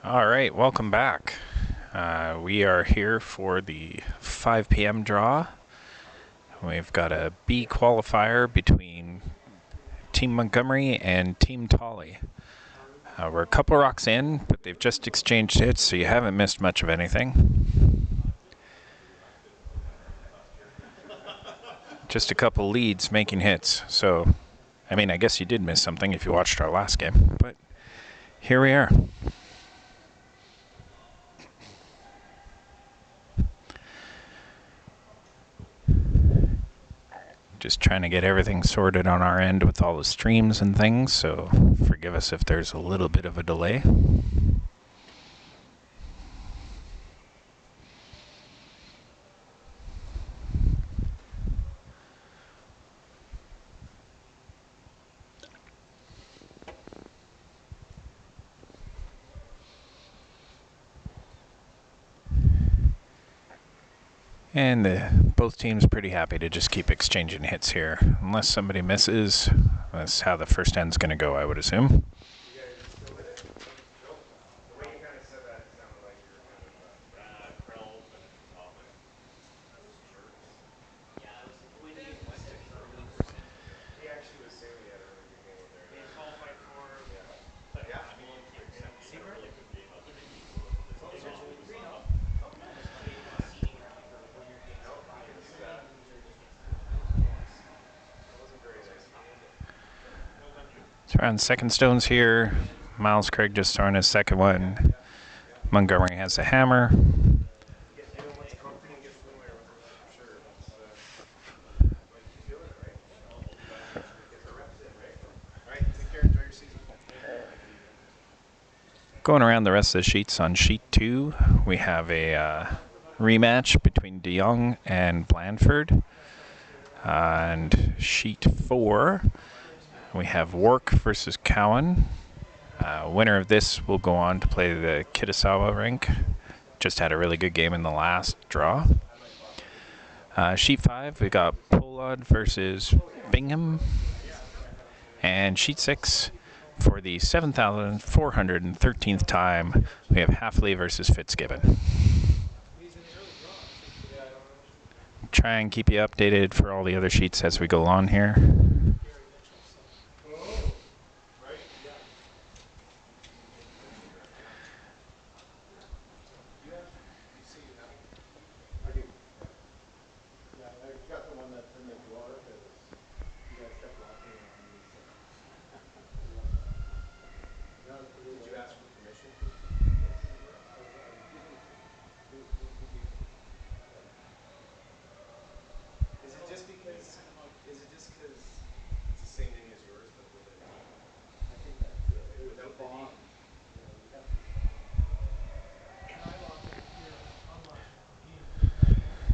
All right, welcome back. We are here for the 5 p.m. draw. We've got a B qualifier between Team Montgomery and Team Tolley. We're a couple rocks in, but they've just exchanged hits, so you haven't missed much of anything. Just a couple leads making hits, so I mean, I guess you did miss something if you watched our last game, but here we are. Just trying to get everything sorted on our end with all the streams and things, so forgive us if there's a little bit of a delay. And both teams pretty happy to just keep exchanging hits here. Unless somebody misses, that's how the first end's going to go, I would assume. So we're on second stones here. Miles Craig just throwing his second one. Montgomery has a hammer. Going around the rest of the sheets, on sheet 2, we have a rematch between DeYoung and Blandford. And sheet 4, we have Wark versus Cowan. Winner of this will go on to play the Kitasawa rink. Just had a really good game in the last draw. Sheet 5, we got Pollard versus Bingham. And sheet 6, for the 7,413th time, we have Halfley versus Fitzgibbon. Try and keep you updated for all the other sheets as we go on here.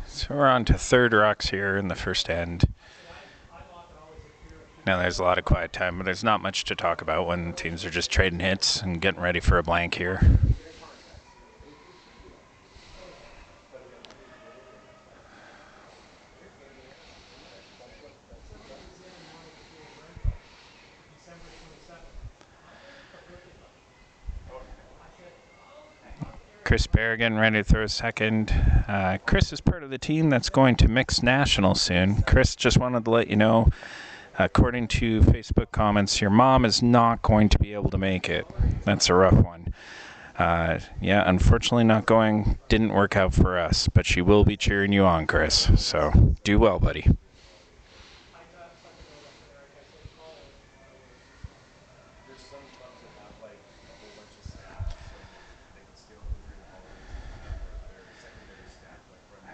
So we're on to third rocks here in the first end. Now there's a lot of quiet time, but there's not much to talk about when teams are just trading hits and getting ready for a blank here. Chris Bear getting ready to throw a second. Chris is part of the team that's going to Mixed National soon. Chris, just wanted to let you know, according to Facebook comments, your mom is not going to be able to make it. That's a rough one. Yeah, unfortunately not going. Didn't work out for us, but she will be cheering you on, Chris. So do well, buddy.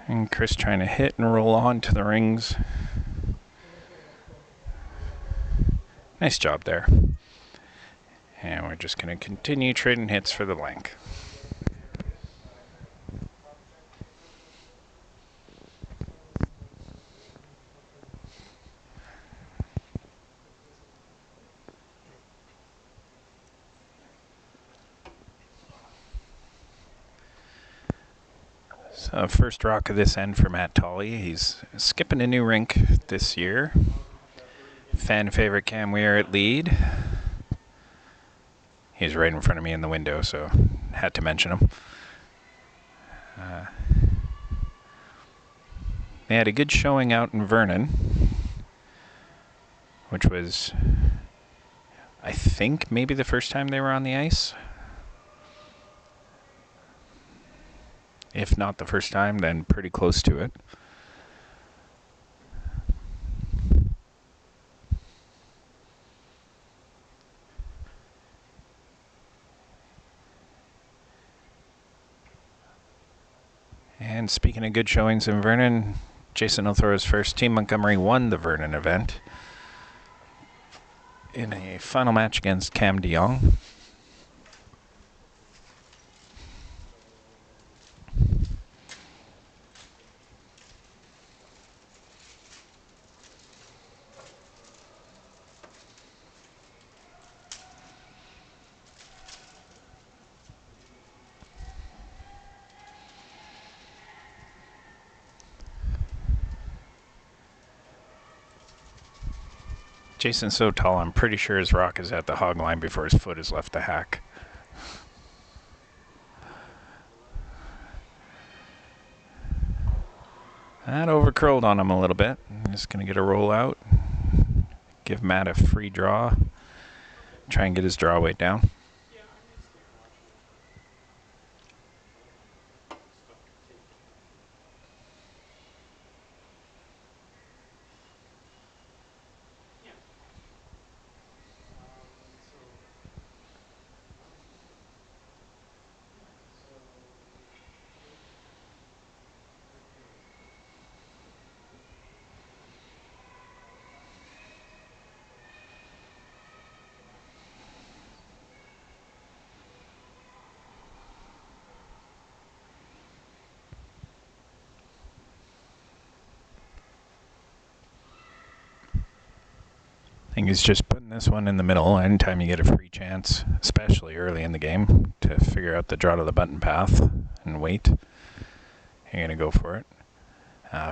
And Chris trying to hit and roll on to the rings. Nice job there. And we're just going to continue trading hits for the blank. So first rock of this end for Matt Tolley. He's skipping a new rink this year. Fan favorite Cam Weir at lead. He's right in front of me in the window, so had to mention them. They had a good showing out in Vernon, which was, I think, maybe the first time they were on the ice. If not the first time, then pretty close to it. And speaking of good showings in Vernon, Jason will throw his first. Team Montgomery won the Vernon event in a final match against Cam DeYoung. Jason's so tall, I'm pretty sure his rock is at the hog line before his foot has left the hack. That overcurled on him a little bit. I'm just going to get a roll out. Give Matt a free draw. Try and get his draw weight down. I think he's just putting this one in the middle anytime you get a free chance, especially early in the game, to figure out the draw to the button path and wait. You're going to go for it.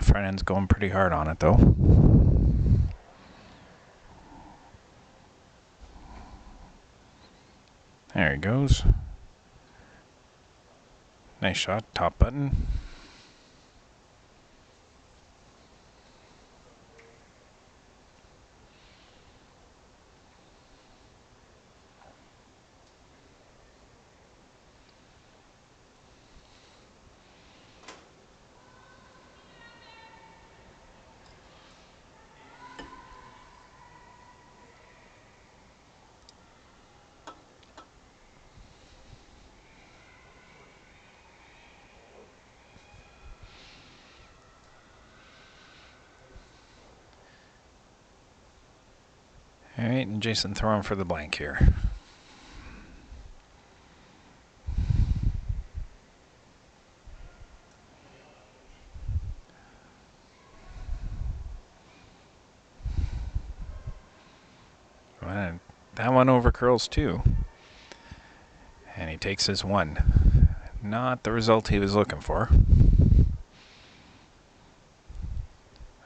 Front end's going pretty hard on it, though. There he goes. Nice shot, top button. All right, and Jason throwing for the blank here. Well, that one over curls too. And he takes his one. Not the result he was looking for.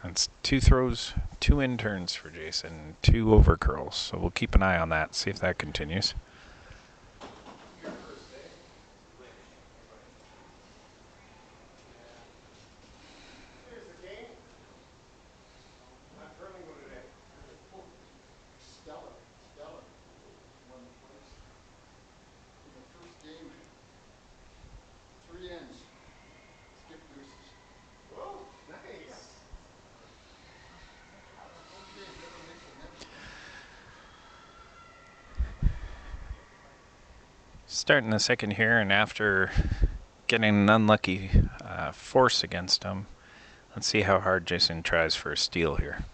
That's 2 throws, 2 in turns for Jason, 2 over curls. So we'll keep an eye on that, see if that continues. Starting the second here, and after getting an unlucky force against him, let's see how hard Jason tries for a steal here.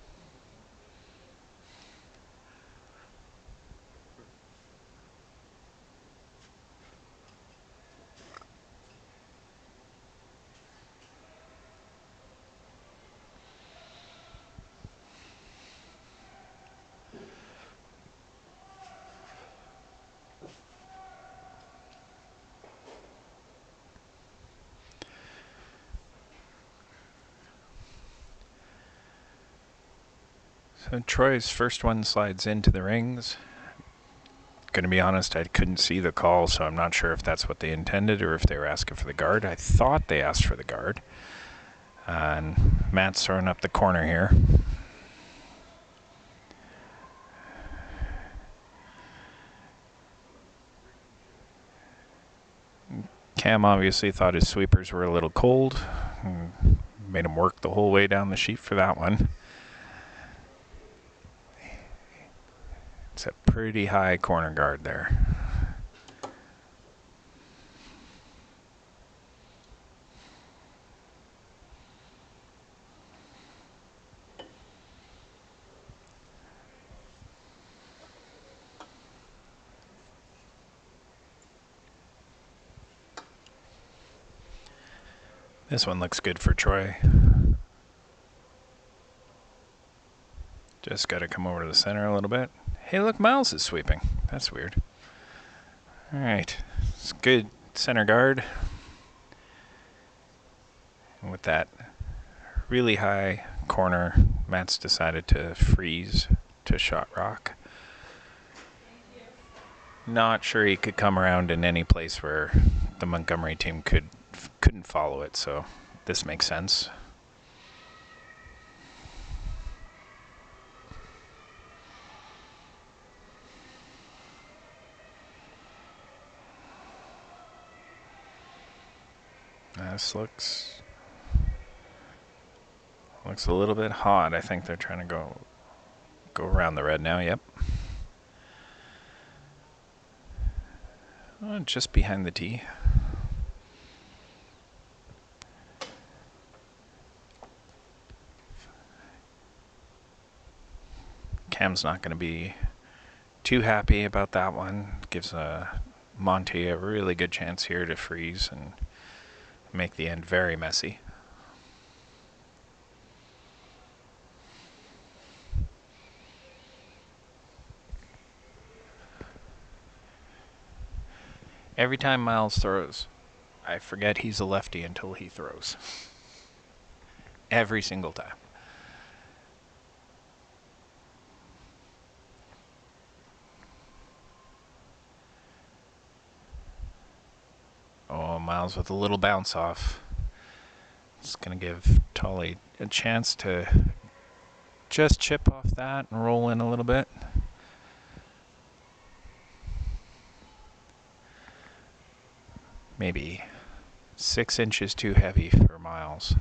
So Troy's first one slides into the rings. going to be honest, I couldn't see the call, so I'm not sure if that's what they intended or if they were asking for the guard. I thought they asked for the guard. And Matt's throwing up the corner here. Cam obviously thought his sweepers were a little cold. Made him work the whole way down the sheet for that one. It's a pretty high corner guard there. This one looks good for Troy. Just got to come over to the center a little bit. Hey, look, Miles is sweeping. That's weird. All right, it's good center guard. And with that really high corner, Matt's decided to freeze to shot rock. Not sure he could come around in any place where the Montgomery team couldn't follow it, so this makes sense. This looks a little bit hot. I think they're trying to go around the red now. Yep. Just behind the tee. Cam's not going to be too happy about that one. Gives Monty a really good chance here to freeze and make the end very messy. Every time Miles throws, I forget he's a lefty until he throws. Every single time. Oh, Miles with a little bounce off. It's going to give Tolley a chance to just chip off that and roll in a little bit. Maybe 6 inches too heavy for Miles.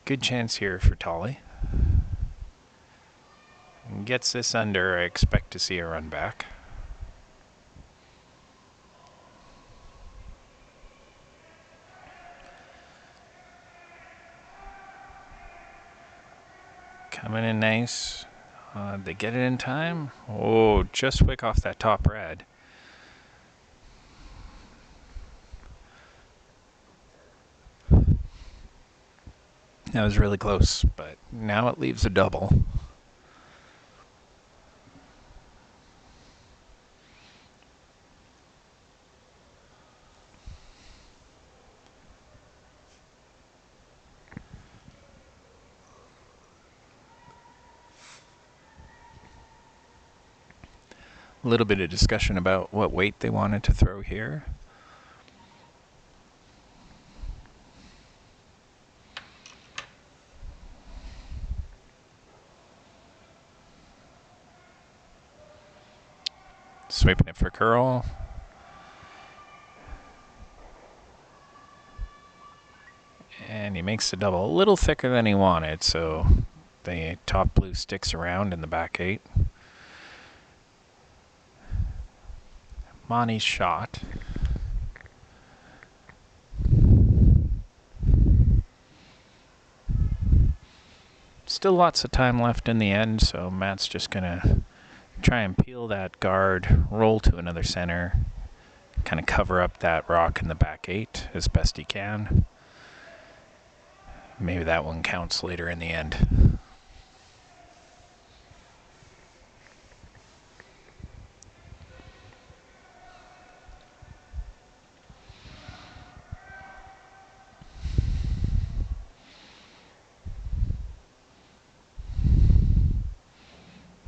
Good chance here for Tolley. Gets this under, I expect to see a run back. Coming in nice. They get it in time. Oh, just wick off that top red. That was really close, but now it leaves a double. A little bit of discussion about what weight they wanted to throw here. Sweeping it for curl. And he makes the double a little thicker than he wanted, so the top blue sticks around in the back 8. Monty's shot. Still lots of time left in the end, so Matt's just going to try and peel that guard, roll to another center, kind of cover up that rock in the back 8 as best he can. Maybe that one counts later in the end.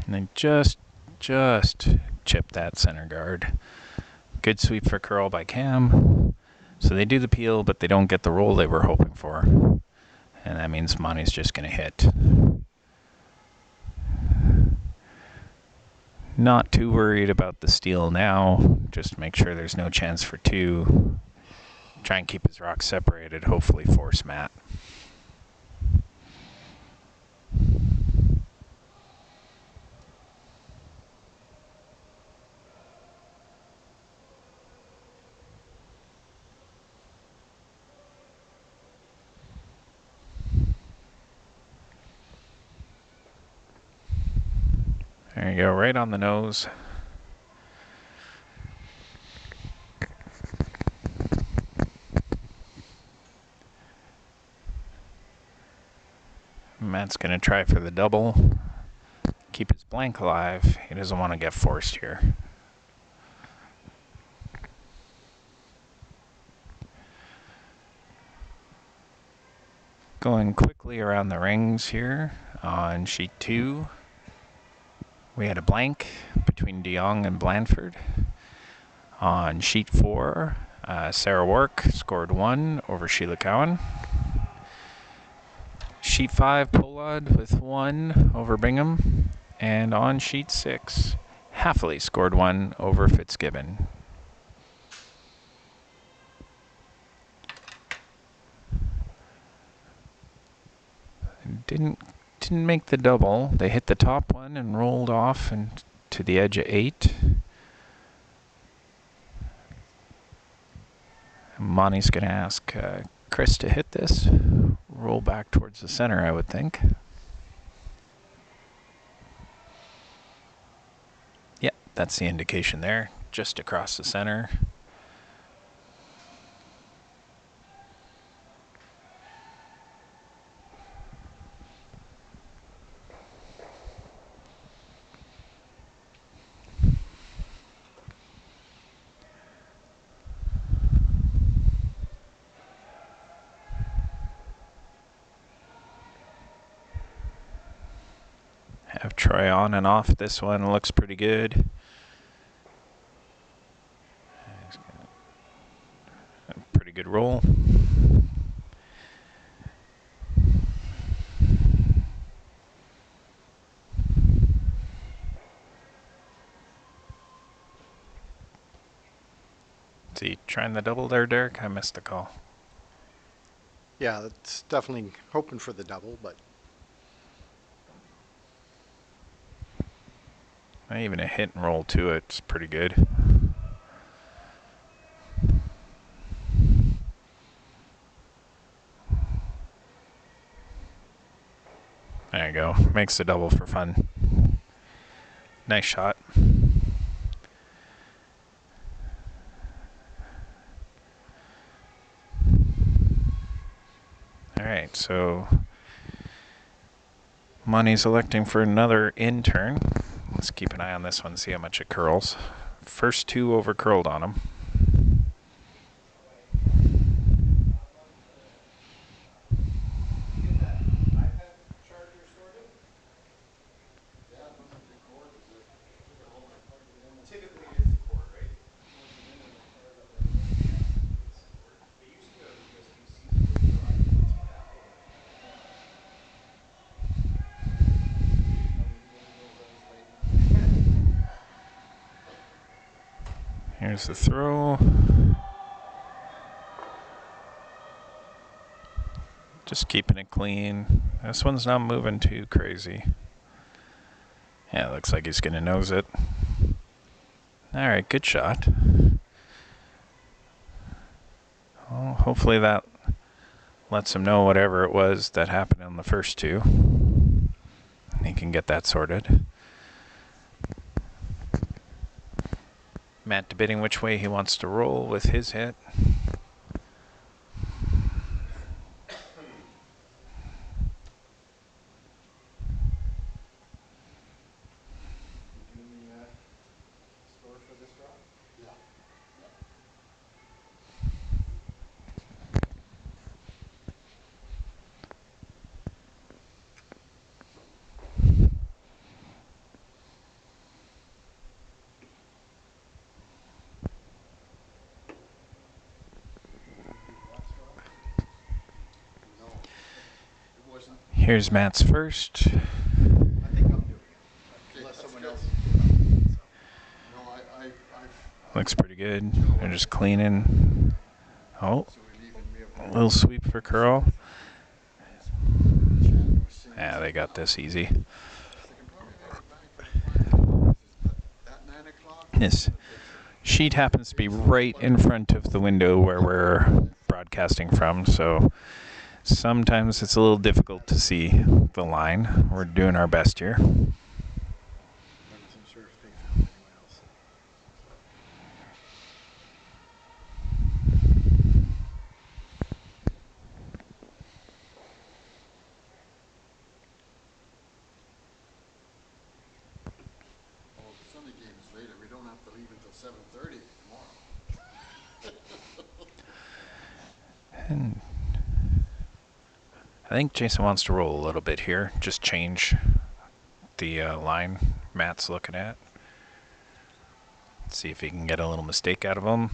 And then just chip that center guard. Good sweep for curl by Cam. So they do the peel, but they don't get the roll they were hoping for. And that means Monty's just going to hit. Not too worried about the steal now. Just make sure there's no chance for two. Try and keep his rocks separated. Hopefully force Matt. There you go, right on the nose. Matt's going to try for the double. Keep his blank alive. He doesn't want to get forced here. Going quickly around the rings here on sheet 2. We had a blank between De Jong and Blanford. On sheet 4, Sarah Wark scored 1 over Sheila Cowan. Sheet 5, Pollard with 1 over Bingham. And on sheet 6, Hafley scored 1 over Fitzgibbon. Didn't make the double. They hit the top one and rolled off and to the edge of 8. Monty's going to ask Chris to hit this. Roll back towards the center, I would think. Yep, that's the indication there. Just across the center. Have Troy on and off this one. Looks pretty good. A pretty good roll. Is he trying the double there, Derek? I missed the call. Yeah, that's definitely hoping for the double, but Even a hit and roll to it's pretty good. There you go. Makes the double for fun. Nice shot. All right, so Monty's electing for another in-turn. Let's keep an eye on this one, see how much it curls. First 2 over curled on him. Here's the throw. Just keeping it clean. This one's not moving too crazy. Yeah, looks like he's going to nose it. All right, good shot. Well, hopefully that lets him know whatever it was that happened on the first 2. He can get that sorted. Matt debating which way he wants to roll with his hit. Here's Matt's first. I think I'm doing it, unless someone else is. No, I've Looks pretty good. They're just cleaning. Oh, so we leave and we have a little sweep for curl. Yeah, they got this easy. At 9 o'clock. This sheet happens to be right in front of the window where we're broadcasting from, so sometimes it's a little difficult to see the line. We're doing our best here. I wasn't sure if they found anyone else. Oh, the Sunday game is later. We don't have to leave until 7:30 tomorrow. And I think Jason wants to roll a little bit here. Just change the line Matt's looking at. See if he can get a little mistake out of him.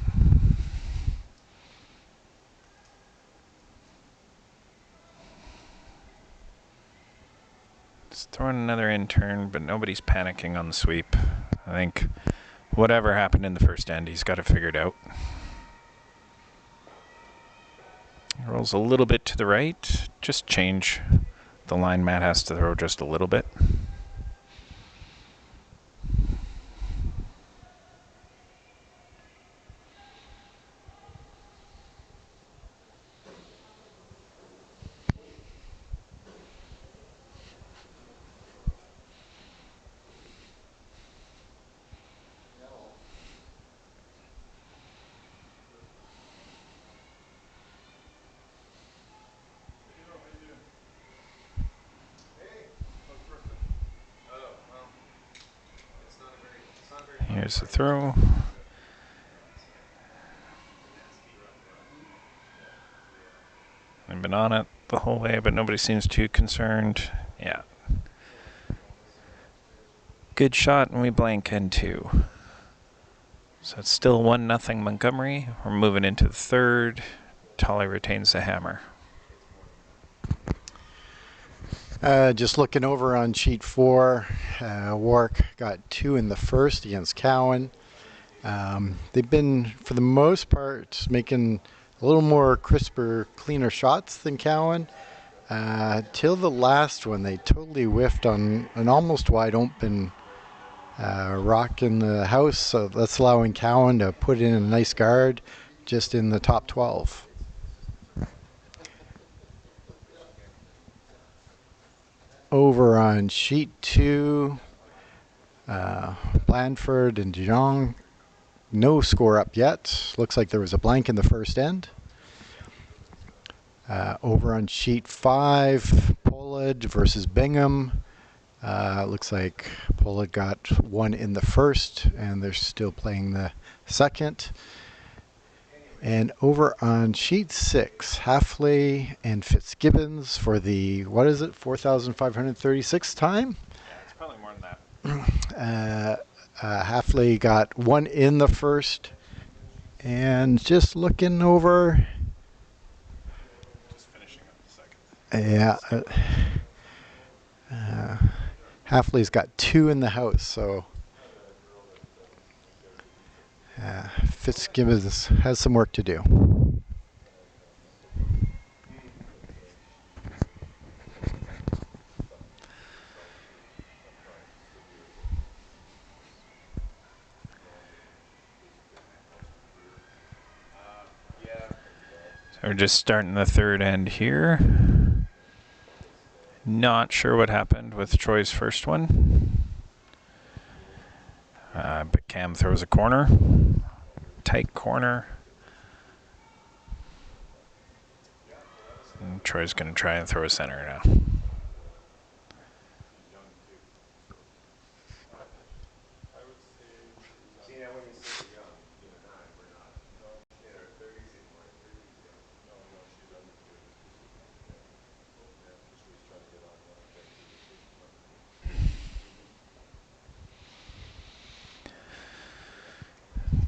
Just throwing another in turn, but nobody's panicking on the sweep. I think whatever happened in the first end, he's got it figured out. Rolls a little bit to the right. Just change the line Matt has to throw just a little bit. Here's the throw. I've been on it the whole way, but nobody seems too concerned. Yeah. Good shot, and we blank in two. So it's still 1-0 Montgomery. We're moving into the third. Tolley retains the hammer. Just looking over on sheet 4, Warwick got 2 in the first against Cowan. They've been, for the most part, making a little more crisper, cleaner shots than Cowan. Till the last one, they totally whiffed on an almost wide open rock in the house. So that's allowing Cowan to put in a nice guard just in the top 12. Over on sheet 2, Blandford and De Jong, no score up yet. Looks like there was a blank in the first end. Over on sheet 5, Pollard versus Bingham. Looks like Pollard got 1 in the first, and they're still playing the second. And over on sheet 6, Halfley and Fitzgibbons for the, what is it, 4,536th time? Yeah, it's probably more than that. Halfley got 1 in the first. And just looking over. Just finishing up the second. Yeah. Halfley's got 2 in the house, so Fitzgibbons has some work to do. So we're just starting the third end here. Not sure what happened with Troy's first one. But Cam throws a corner. Tight corner. And Troy's going to try and throw a center now.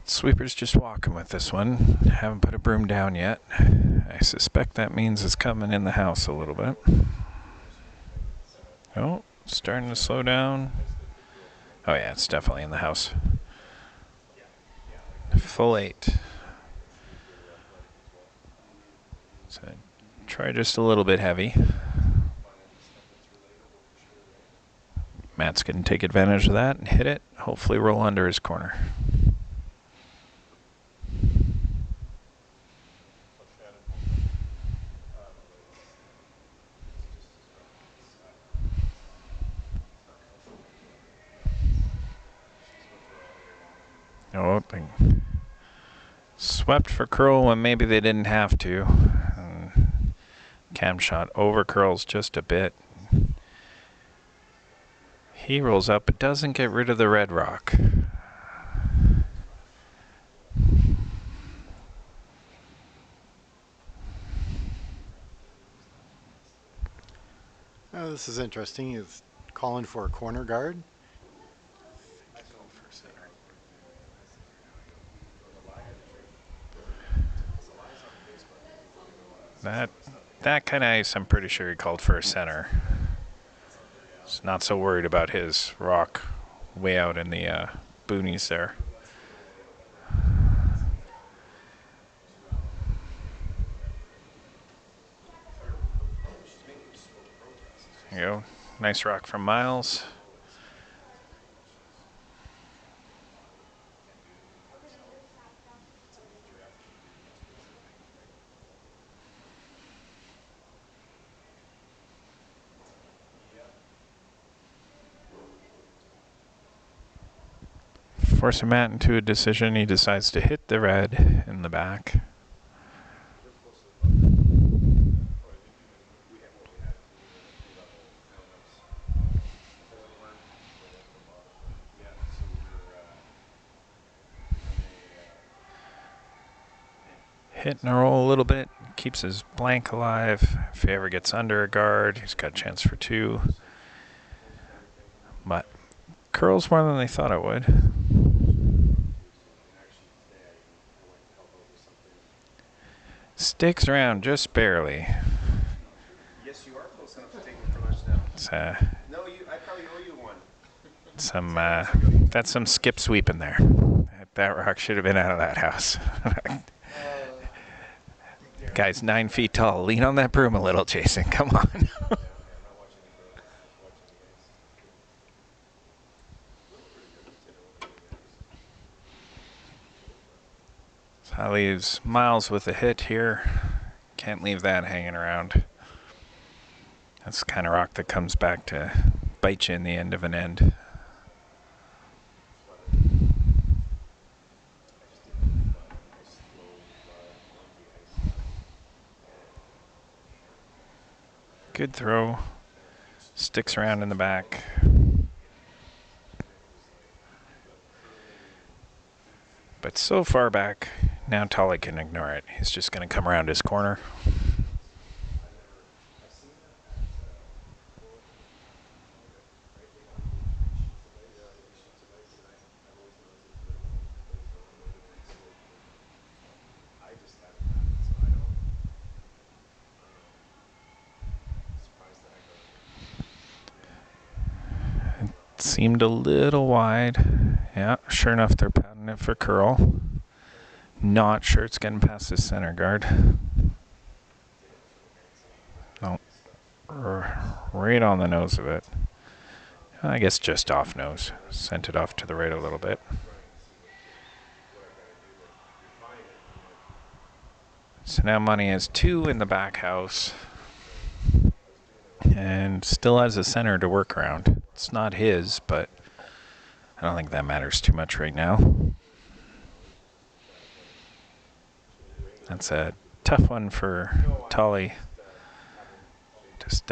Sweeper's just walking with this one. Haven't put a broom down yet. I suspect that means it's coming in the house a little bit. Oh, starting to slow down. Oh yeah, it's definitely in the house. Full 8. So try just a little bit heavy. Matt's going to take advantage of that and hit it. Hopefully roll under his corner. Oh, swept for curl when maybe they didn't have to. Cam shot over curls just a bit. He rolls up but doesn't get rid of the red rock. Oh, this is interesting. He's calling for a corner guard. That kind of ice, I'm pretty sure he called for a center. He's not so worried about his rock way out in the boonies there. There you go. Nice rock from Miles. Forcing Matt into a decision. He decides to hit the red in the back. Hit and roll a little bit. Keeps his blank alive. If he ever gets under a guard, he's got a chance for 2. But curls more than they thought it would. Sticks around just barely. Yes, you are close enough to take me for lunch now. It's, No, I probably owe you one. that's some skip sweeping there. That rock should have been out of that house. Guy's 9 feet tall. Lean on that broom a little, Jason. Come on. So that leaves Miles with a hit here. Can't leave that hanging around. That's the kind of rock that comes back to bite you in the end of an end. Good throw. Sticks around in the back. But so far back, now Tolley can ignore it. He's just going to come around his corner. Seemed a little wide. Yeah, sure enough, they're pounding it for curl. Not sure it's getting past the center guard. No. Right on the nose of it. I guess just off nose. Sent it off to the right a little bit. So now Money has 2 in the back house. And still has a center to work around. It's not his, but I don't think that matters too much right now. That's a tough one for Tolley. Just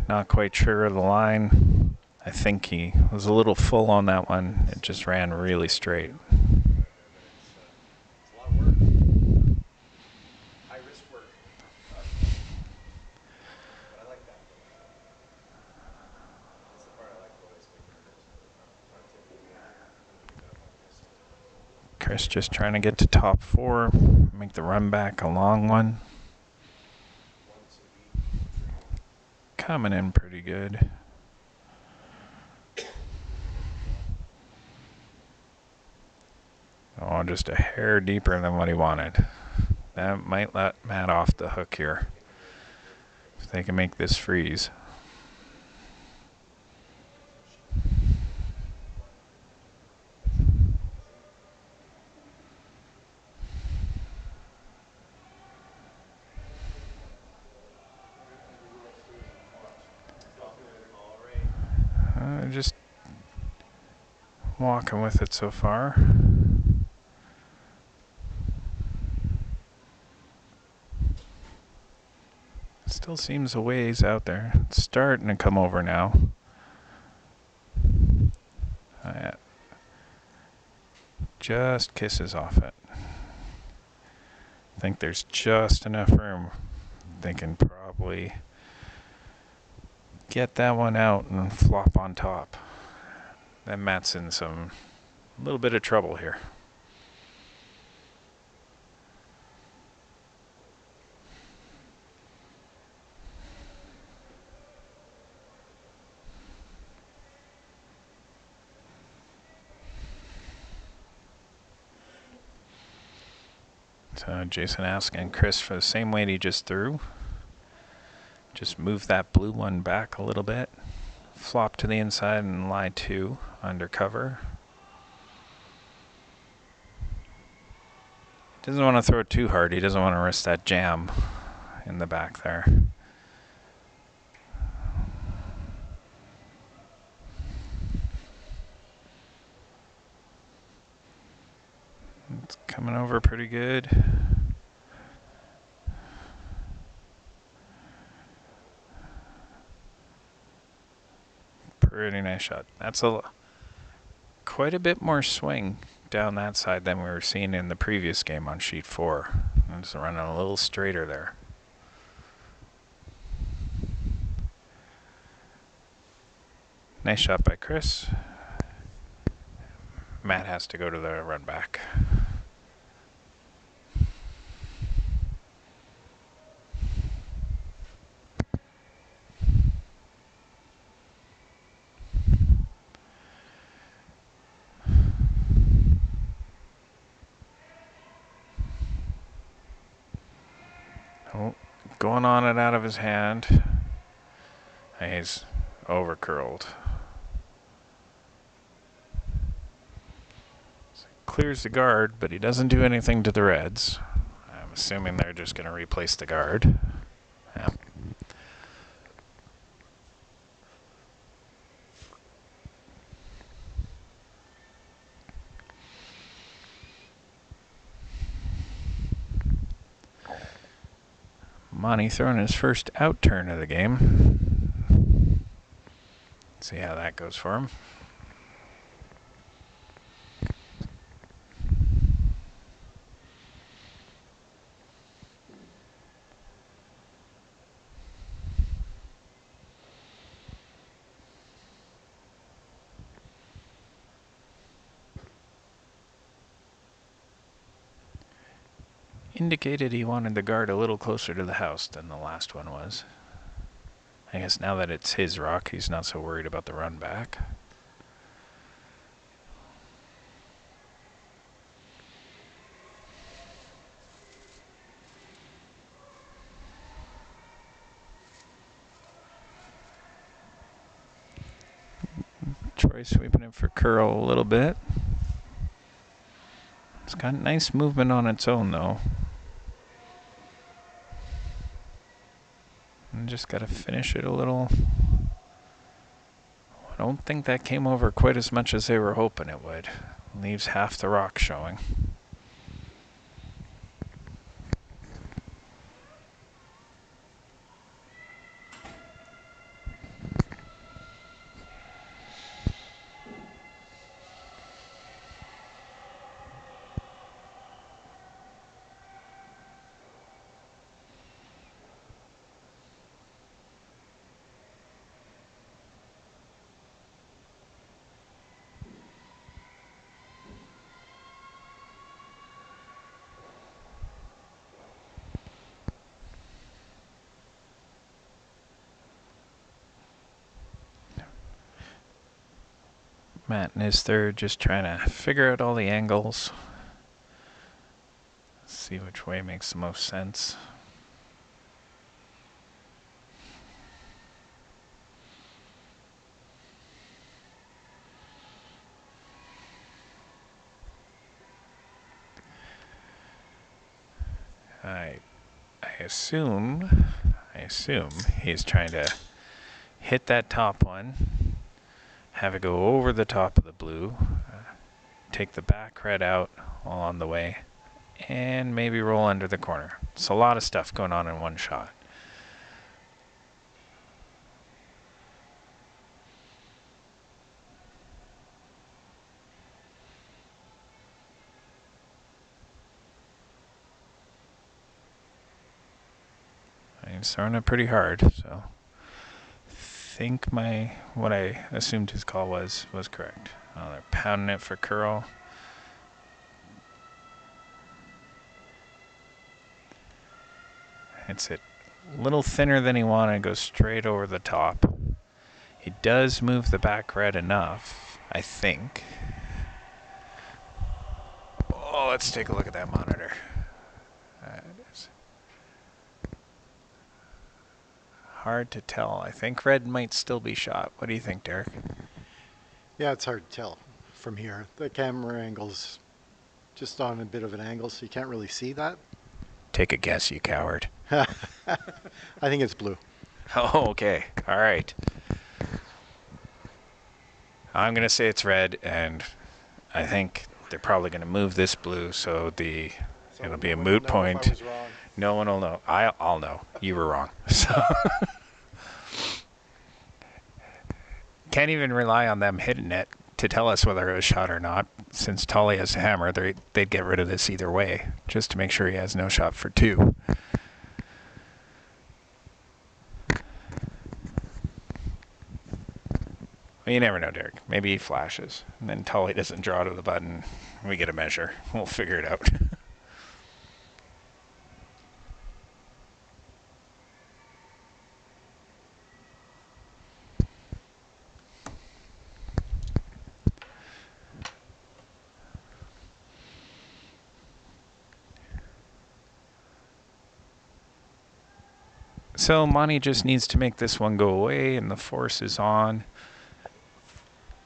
not quite sure of the line. I think he was a little full on that one. It just ran really straight. Chris just trying to get to top 4, make the run back a long one. Coming in pretty good. Oh, just a hair deeper than what he wanted. That might let Matt off the hook here. If they can make this freeze. Just walking with it so far. Still seems a ways out there. It's starting to come over now. Just kisses off it. I think there's just enough room. They can probably get that one out and flop on top. Then Matt's in a little bit of trouble here. So Jason asking Chris for the same weight he just threw. Just move that blue one back a little bit. Flop to the inside and lie 2 under cover. Doesn't want to throw it too hard. He doesn't want to risk that jam in the back there. It's coming over pretty good. Pretty nice shot. That's quite a bit more swing down that side than we were seeing in the previous game on sheet 4. I'm just running a little straighter there. Nice shot by Chris. Matt has to go to the run back. Oh, going on it out of his hand. He's overcurled. Clears the guard, but he doesn't do anything to the Reds. I'm assuming they're just going to replace the guard. Yeah. Monty throwing his first out turn of the game. See how that goes for him. Indicated he wanted the guard a little closer to the house than the last one was. I guess now that it's his rock, he's not so worried about the run back. Troy sweeping it for curl a little bit. It's got nice movement on its own though. And just got to finish it a little. I don't think that came over quite as much as they were hoping it would. Leaves half the rock showing. Matt in his third, just trying to figure out all the angles. See which way makes the most sense. I assume he's trying to hit that top one, have it go over the top of the blue, take the back red out along the way, and maybe roll under the corner. It's a lot of stuff going on in one shot. He's throwing it pretty hard, so I think what I assumed his call was correct. Oh, they're pounding it for curl. Hits it a little thinner than he wanted, goes straight over the top. He does move the back red enough, I think. Oh, let's take a look at that monitor. It is hard to tell. I think red might still be shot. What do you think, Derek? Yeah, it's hard to tell from here. The camera angle's just on a bit of an angle, so you can't really see that. Take a guess, you coward. I think it's blue. Oh, okay. All right. I'm going to say it's red, and I think they're probably going to move this blue, so it'll be a moot point. No one will know. I'll know. You were wrong. So can't even rely on them hitting it to tell us whether it was shot or not. Since Tolley has a hammer, they'd get rid of this either way, just to make sure he has no shot for two. Well, you never know, Derek. Maybe he flashes, and then Tolley doesn't draw to the button. We get a measure. We'll figure it out. So Monty just needs to make this one go away, and the force is on.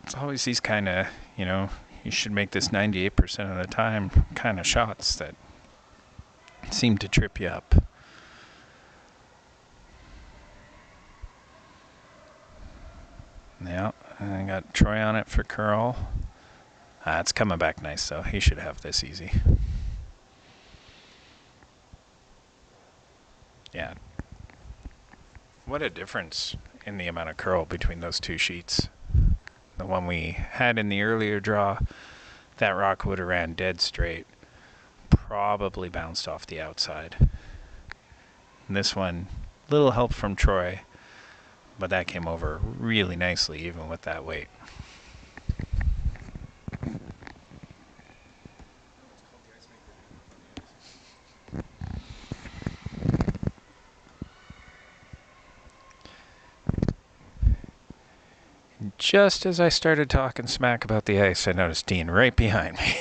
It's always these kind of, you should make this 98% of the time kind of shots that seem to trip you up. Yeah, and I got Troy on it for curl. It's coming back nice, though. He should have this easy. Yeah. What a difference in the amount of curl between those two sheets. The one we had in the earlier draw, that rock would have ran dead straight. Probably bounced off the outside. And this one, little help from Troy, but that came over really nicely even with that weight. Just as I started talking smack about the ice, I noticed Dean right behind me.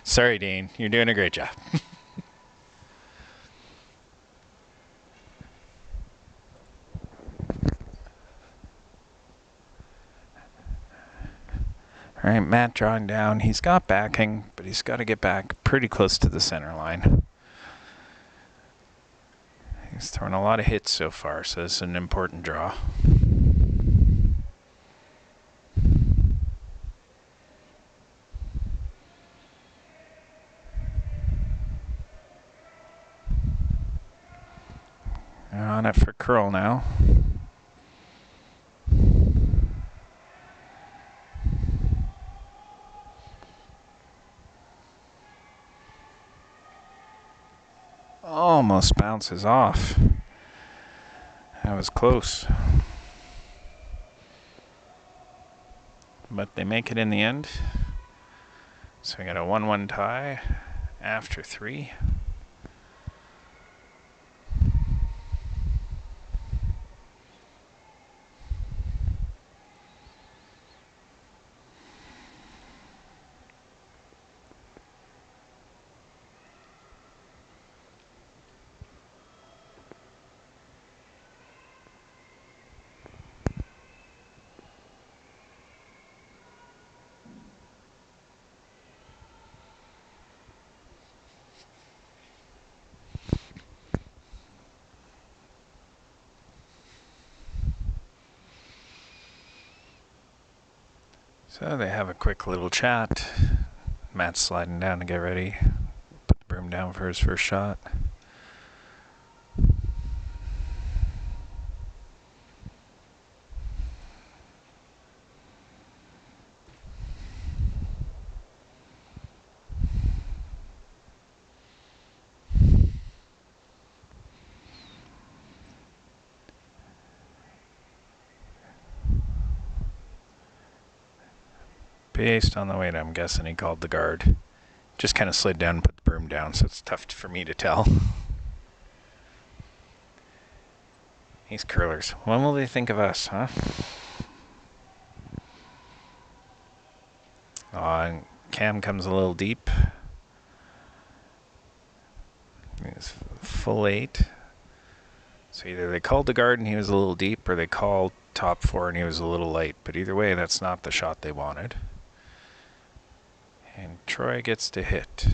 Sorry, Dean. You're doing a great job. All right, Matt drawing down. He's got backing, but he's got to get back pretty close to the center line. He's thrown a lot of hits so far, so this is an important draw. On it for curl now. Almost bounces off. That was close. But they make it in the end. So we got a 1-1 tie after 3. So they have a quick little chat. Matt's sliding down to get ready. Put the broom down for his first shot. Based on the weight, I'm guessing he called the guard. Just kind of slid down and put the broom down, so it's tough for me to tell. These curlers. When will they think of us, huh? And Cam comes a little deep. He's full 8. So either they called the guard and he was a little deep, or they called top 4 and he was a little light. But either way, that's not the shot they wanted. And Troy gets to hit.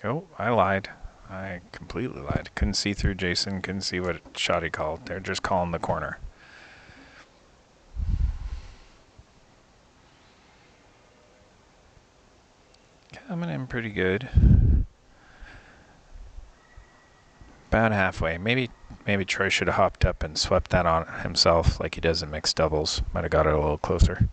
Oh, I lied. I completely lied. Couldn't see through Jason. Couldn't see what shot he called. They're just calling the corner. Coming in pretty good. About halfway. Maybe Troy should have hopped up and swept that on himself like he does in mixed doubles. Might have got it a little closer.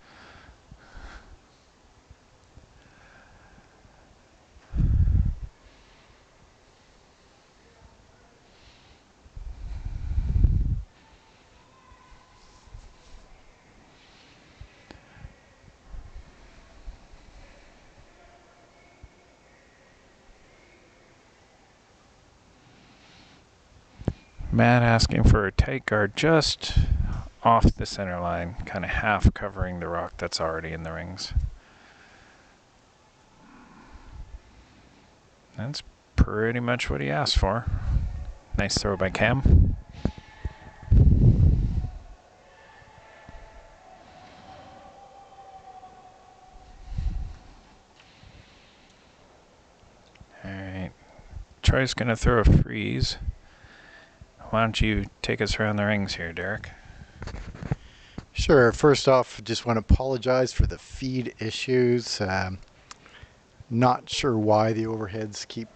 Matt asking for a tight guard just off the center line, kind of half covering the rock that's already in the rings. That's pretty much what he asked for. Nice throw by Cam. Alright, Troy's going to throw a freeze. Why don't you take us around the rings here, Derek? Sure. First off, just want to apologize for the feed issues. Not sure why the overheads keep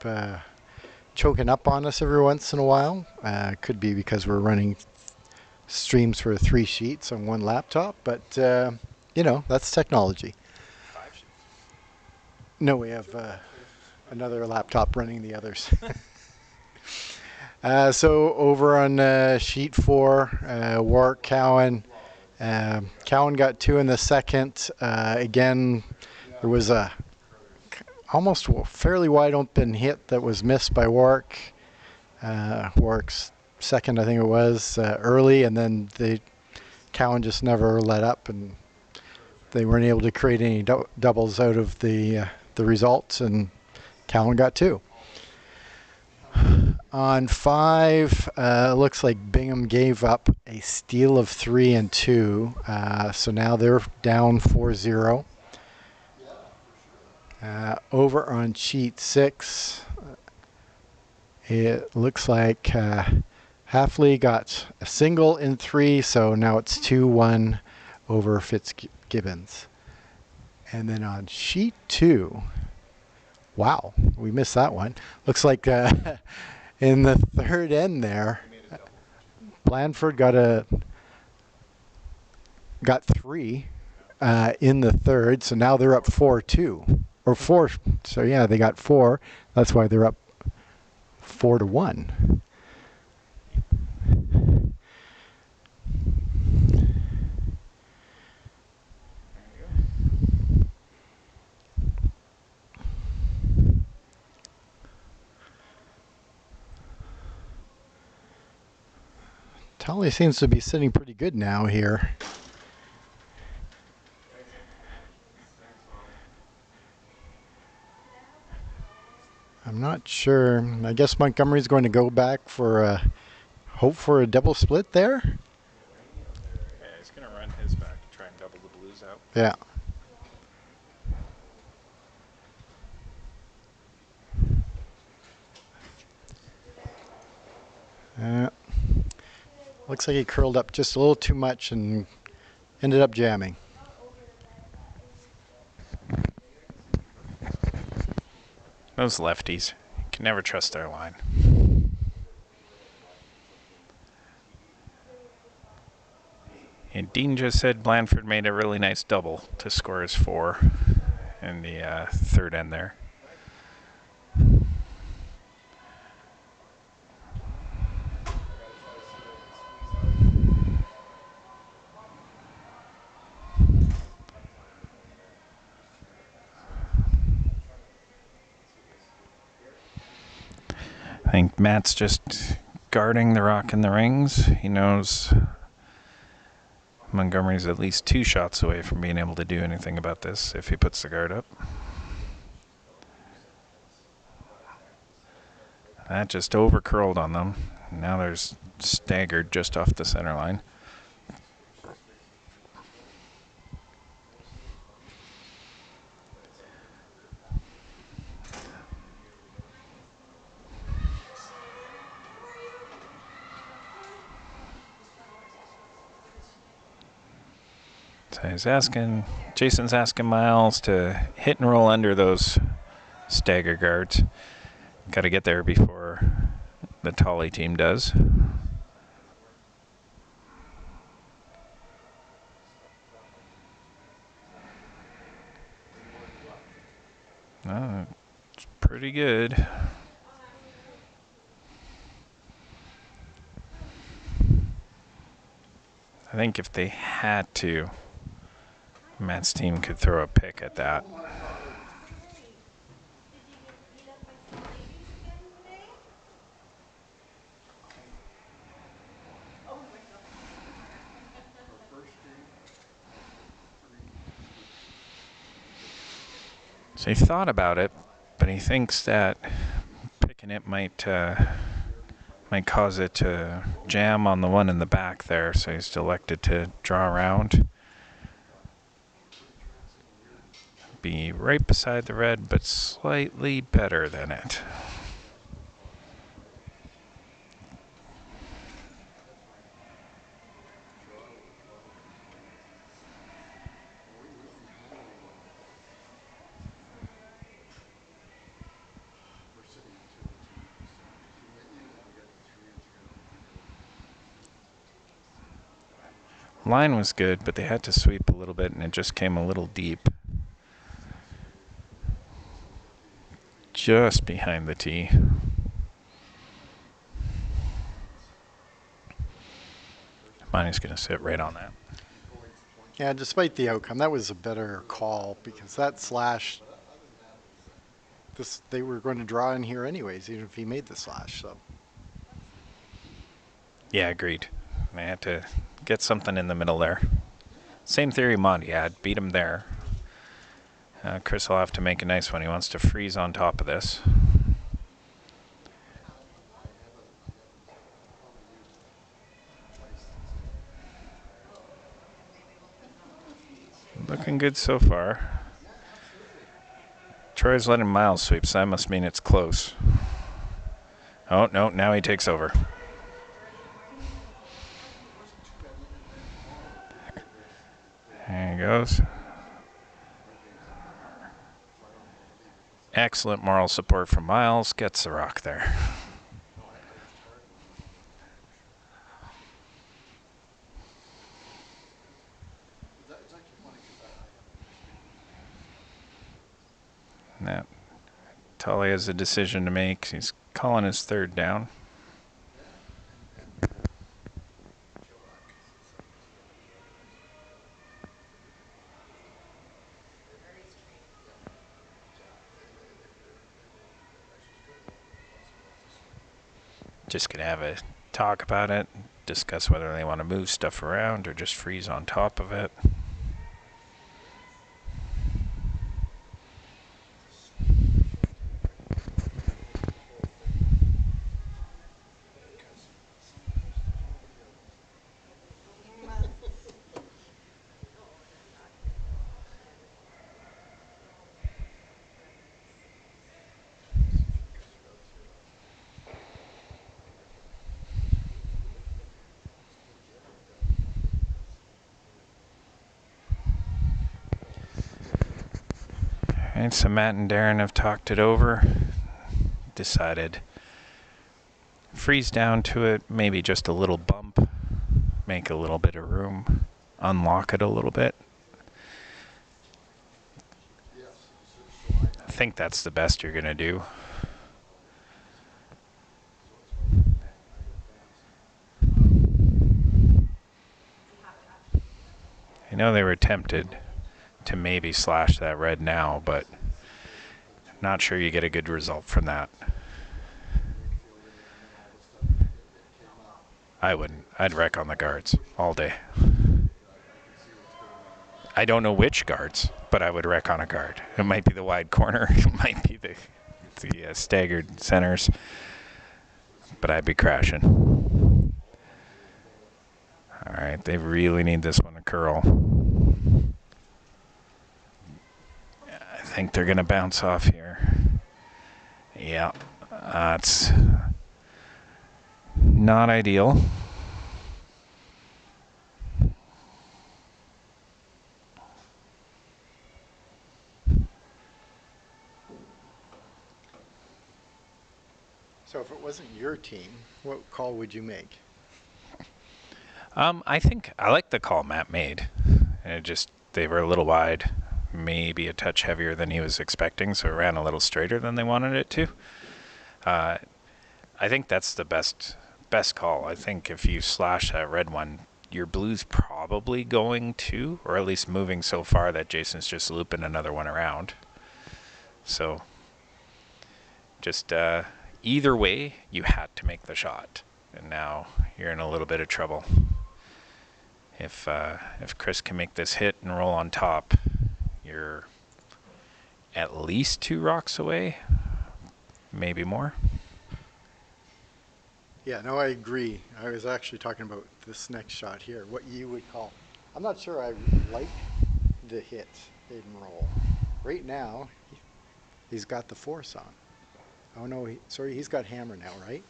choking up on us every once in a while. Could be because we're running streams for 3 sheets on one laptop, but you know, that's technology. 5 sheets. No, we have another laptop running the others. So over on sheet 4, Warwick, Cowan. Cowan got 2 in the second. Again, there was a almost fairly wide open hit that was missed by Warwick. Warwick's second, I think it was, early, and then Cowan just never let up, and they weren't able to create any doubles out of the results, and Cowan got 2. On 5, looks like Bingham gave up a steal of 3 and 2, so now they're down 4-0. Over on sheet 6, it looks like Halfley got a single in 3, so now it's 2-1 over Fitzgibbons. And then on sheet 2, wow, we missed that one. Looks like in the third end there, Blandford got 3 in the third, so now they're up 4-2. Or 4, so yeah, they got 4. That's why they're up 4-1. Tolley seems to be sitting pretty good now here. I'm not sure. I guess Montgomery's going to go back for hope for a double split there. Yeah, he's going to run his back to try and double the Blues out. Yeah. Looks like he curled up just a little too much and ended up jamming. Those lefties, you can never trust their line. And Dean just said Blandford made a really nice double to score his 4 in the third end there. I think Matt's just guarding the rock in the rings. He knows Montgomery's at least 2 shots away from being able to do anything about this if he puts the guard up. That just over curled on them. Now there's staggered just off the center line. So Jason's asking Miles to hit and roll under those stagger guards. Got to get there before the Tolley team does. It's pretty good. I think if they had to, Matt's team could throw a pick at that. So he thought about it, but he thinks that picking it might cause it to jam on the one in the back there, so he's elected to draw around. Be right beside the red, but slightly better than it. Line was good, but they had to sweep a little bit, and it just came a little deep. Just behind the tee. Mine is going to sit right on that. Yeah, despite the outcome, that was a better call because that slash, they were going to draw in here anyways, even if he made the slash. So. Yeah, agreed. They had to get something in the middle there. Same theory Monty had. Beat him there. Chris will have to make a nice one. He wants to freeze on top of this. Looking good so far. Troy's letting Miles sweep, so that must mean it's close. Oh, no, now he takes over. There he goes. Excellent moral support from Miles. Gets the rock there. Now, Tolley has a decision to make. He's calling his third down. Just gonna have a talk about it, discuss whether they want to move stuff around or just freeze on top of it. Alright, so Matt and Darren have talked it over. Decided freeze down to it, maybe just a little bump, make a little bit of room, unlock it a little bit. I think that's the best you're going to do. I know they were tempted to maybe slash that red now, but not sure you get a good result from that. I wouldn't. I'd wreck on the guards all day. I don't know which guards, but I would wreck on a guard. It might be the wide corner. It might be the staggered centers. But I'd be crashing. All right, they really need this one to curl. I think they're going to bounce off here. Yeah, that's not ideal. So if it wasn't your team, what call would you make? I think I like the call Matt made. They were a little wide, maybe a touch heavier than he was expecting, so it ran a little straighter than they wanted it to. I think that's the best call. I think if you slash that red one, your blue's probably going to, or at least moving so far that Jason's just looping another one around. So just either way, you had to make the shot, and now you're in a little bit of trouble. If Chris can make this hit and roll on top, you're at least 2 rocks away, maybe more. Yeah, no, I agree. I was actually talking about this next shot here, what you would call. I'm not sure I like the hit and roll. Right now, he's got the force on. Oh no, he's got hammer now, right?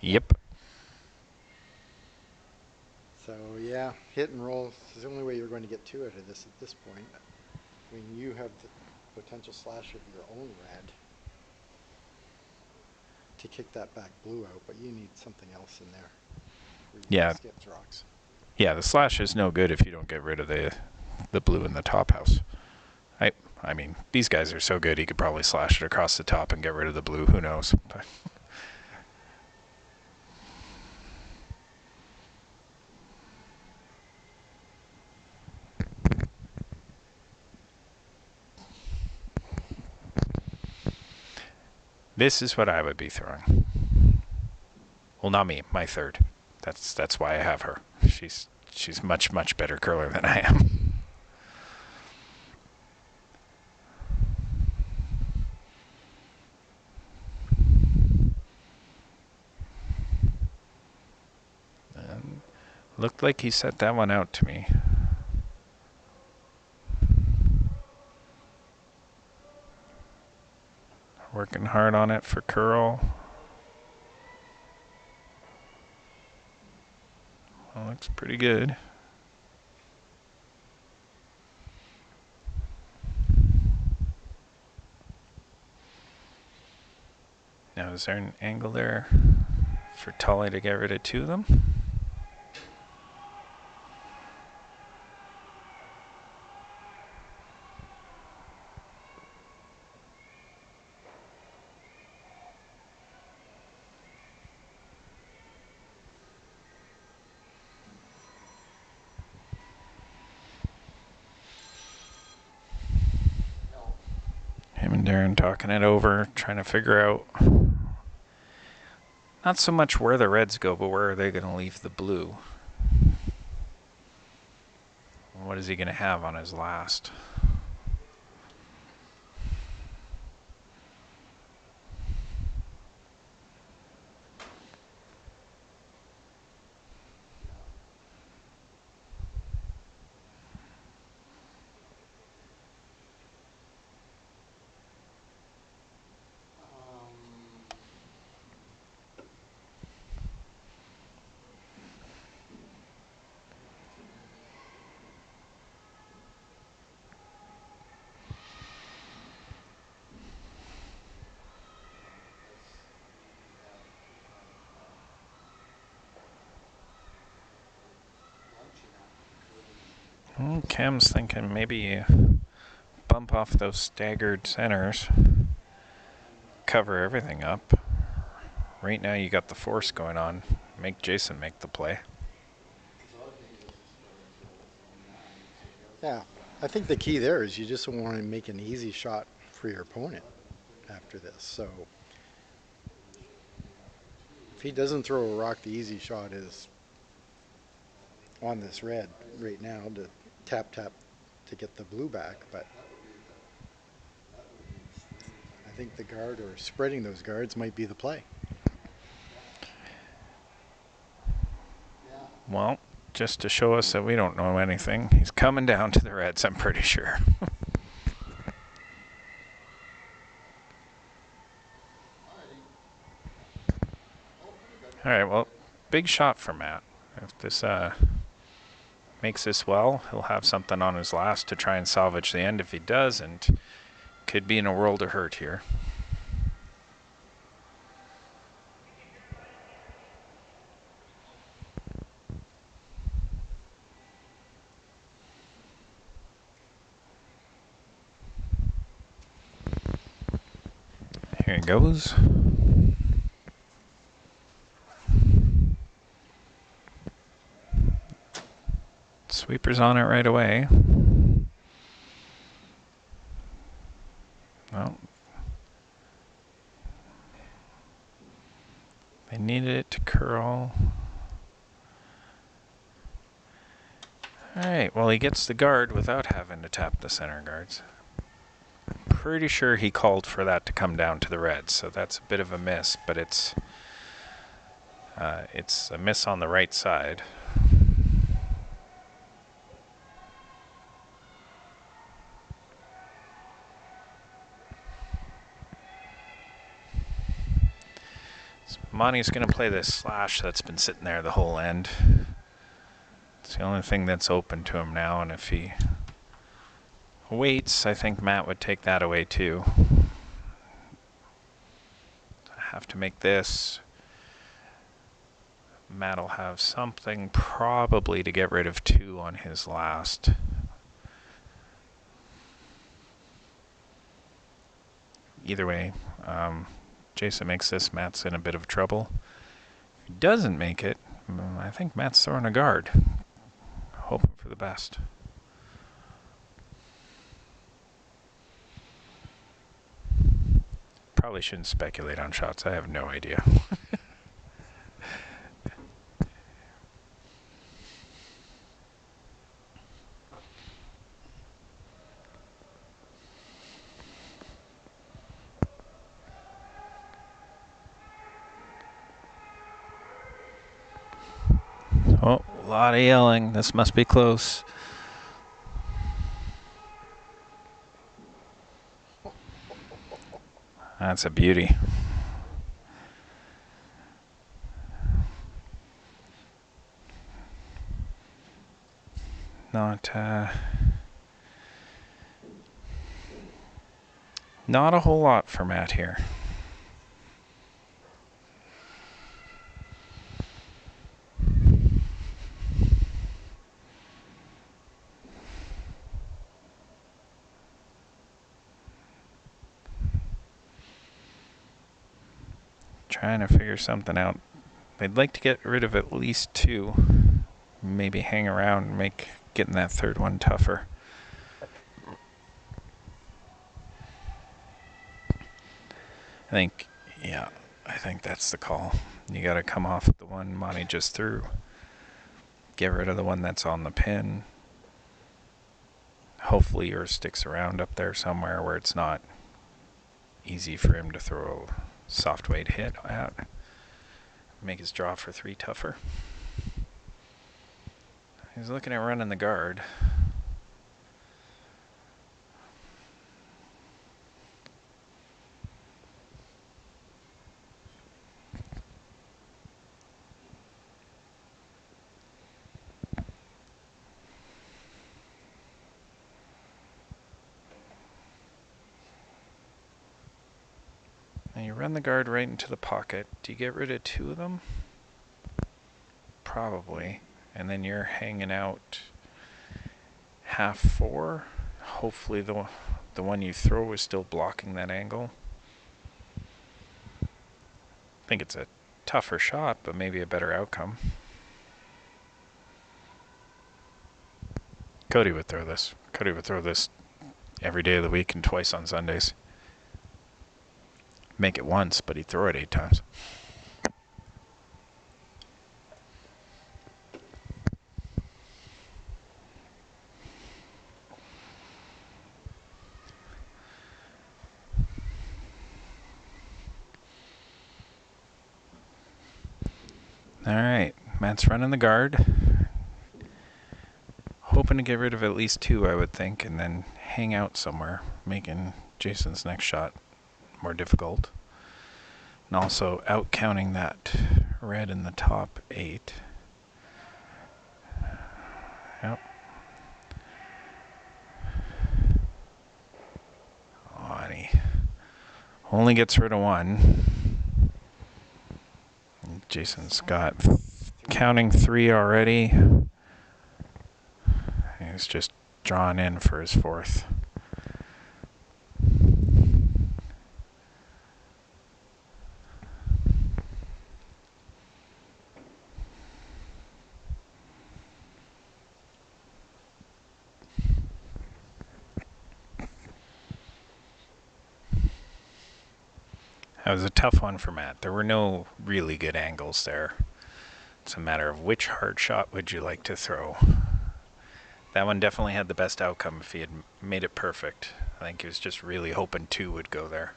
Yep. So yeah, hit and roll is the only way you're going to get to it at this point. I mean, you have the potential slash of your own red to kick that back blue out, but you need something else in there. Yeah. Skip rocks. Yeah, the slash is no good if you don't get rid of the blue in the top house. I mean, these guys are so good, he could probably slash it across the top and get rid of the blue. Who knows? But this is what I would be throwing. Well, not me, my third. That's why I have her. She's much better curler than I am. And looked like he set that one out to me. Working hard on it for curl. Well, looks pretty good. Now, is there an angle there for Tolley to get rid of 2 of them? Him and Darren talking it over, trying to figure out not so much where the reds go, but where are they going to leave the blue? What is he going to have on his last? Cam's thinking maybe bump off those staggered centers, cover everything up. Right now you got the force going on. Make Jason make the play. Yeah, I think the key there is you just want to make an easy shot for your opponent after this. So if he doesn't throw a rock, the easy shot is on this red right now to tap to get the blue back. But I think the guard or spreading those guards might be the play. Well, just to show us that we don't know anything, he's coming down to the reds, I'm pretty sure. All right, well, big shot for Matt. If this makes this well, he'll have something on his last to try and salvage the end. If he does, and could be in a world of hurt here. Here he goes. Sweeper's on it right away. Well, they needed it to curl. Alright, well, he gets the guard without having to tap the center guards. Pretty sure he called for that to come down to the reds, so that's a bit of a miss, but it's a miss on the right side. So Monty's going to play this slash that's been sitting there the whole end. It's the only thing that's open to him now, and if he waits, I think Matt would take that away too. I have to make this. Matt'll have something probably to get rid of 2 on his last. Either way, Jason makes this, Matt's in a bit of trouble. If he doesn't make it, I think Matt's throwing a guard. Hoping for the best. Probably shouldn't speculate on shots. I have no idea. Oh, a lot of yelling. This must be close. That's a beauty. Not a whole lot for Matt here. Trying to figure something out. They'd like to get rid of at least 2. Maybe hang around and make getting that third one tougher. I think that's the call. You got to come off the one Monty just threw. Get rid of the one that's on the pin. Hopefully yours sticks around up there somewhere where it's not easy for him to throw a soft weight hit out. Make his draw for 3 tougher. He's looking at running the guard. Now you run the guard right into the pocket. Do you get rid of 2 of them? Probably. And then you're hanging out half 4. Hopefully the one you throw is still blocking that angle. I think it's a tougher shot, but maybe a better outcome. Cody would throw this. Cody would throw this every day of the week and twice on Sundays. Make it once, but he'd throw it 8 times. All right, Matt's running the guard. Hoping to get rid of at least 2, I would think, and then hang out somewhere, making Jason's next shot more difficult. And also out counting that red in the top 8. Yep. Oh, and he only gets rid of 1. Jason's got counting 3 already. He's just drawn in for his 4th. That was a tough one for Matt. There were no really good angles there. It's a matter of which hard shot would you like to throw. That one definitely had the best outcome if he had made it perfect. I think he was just really hoping 2 would go there.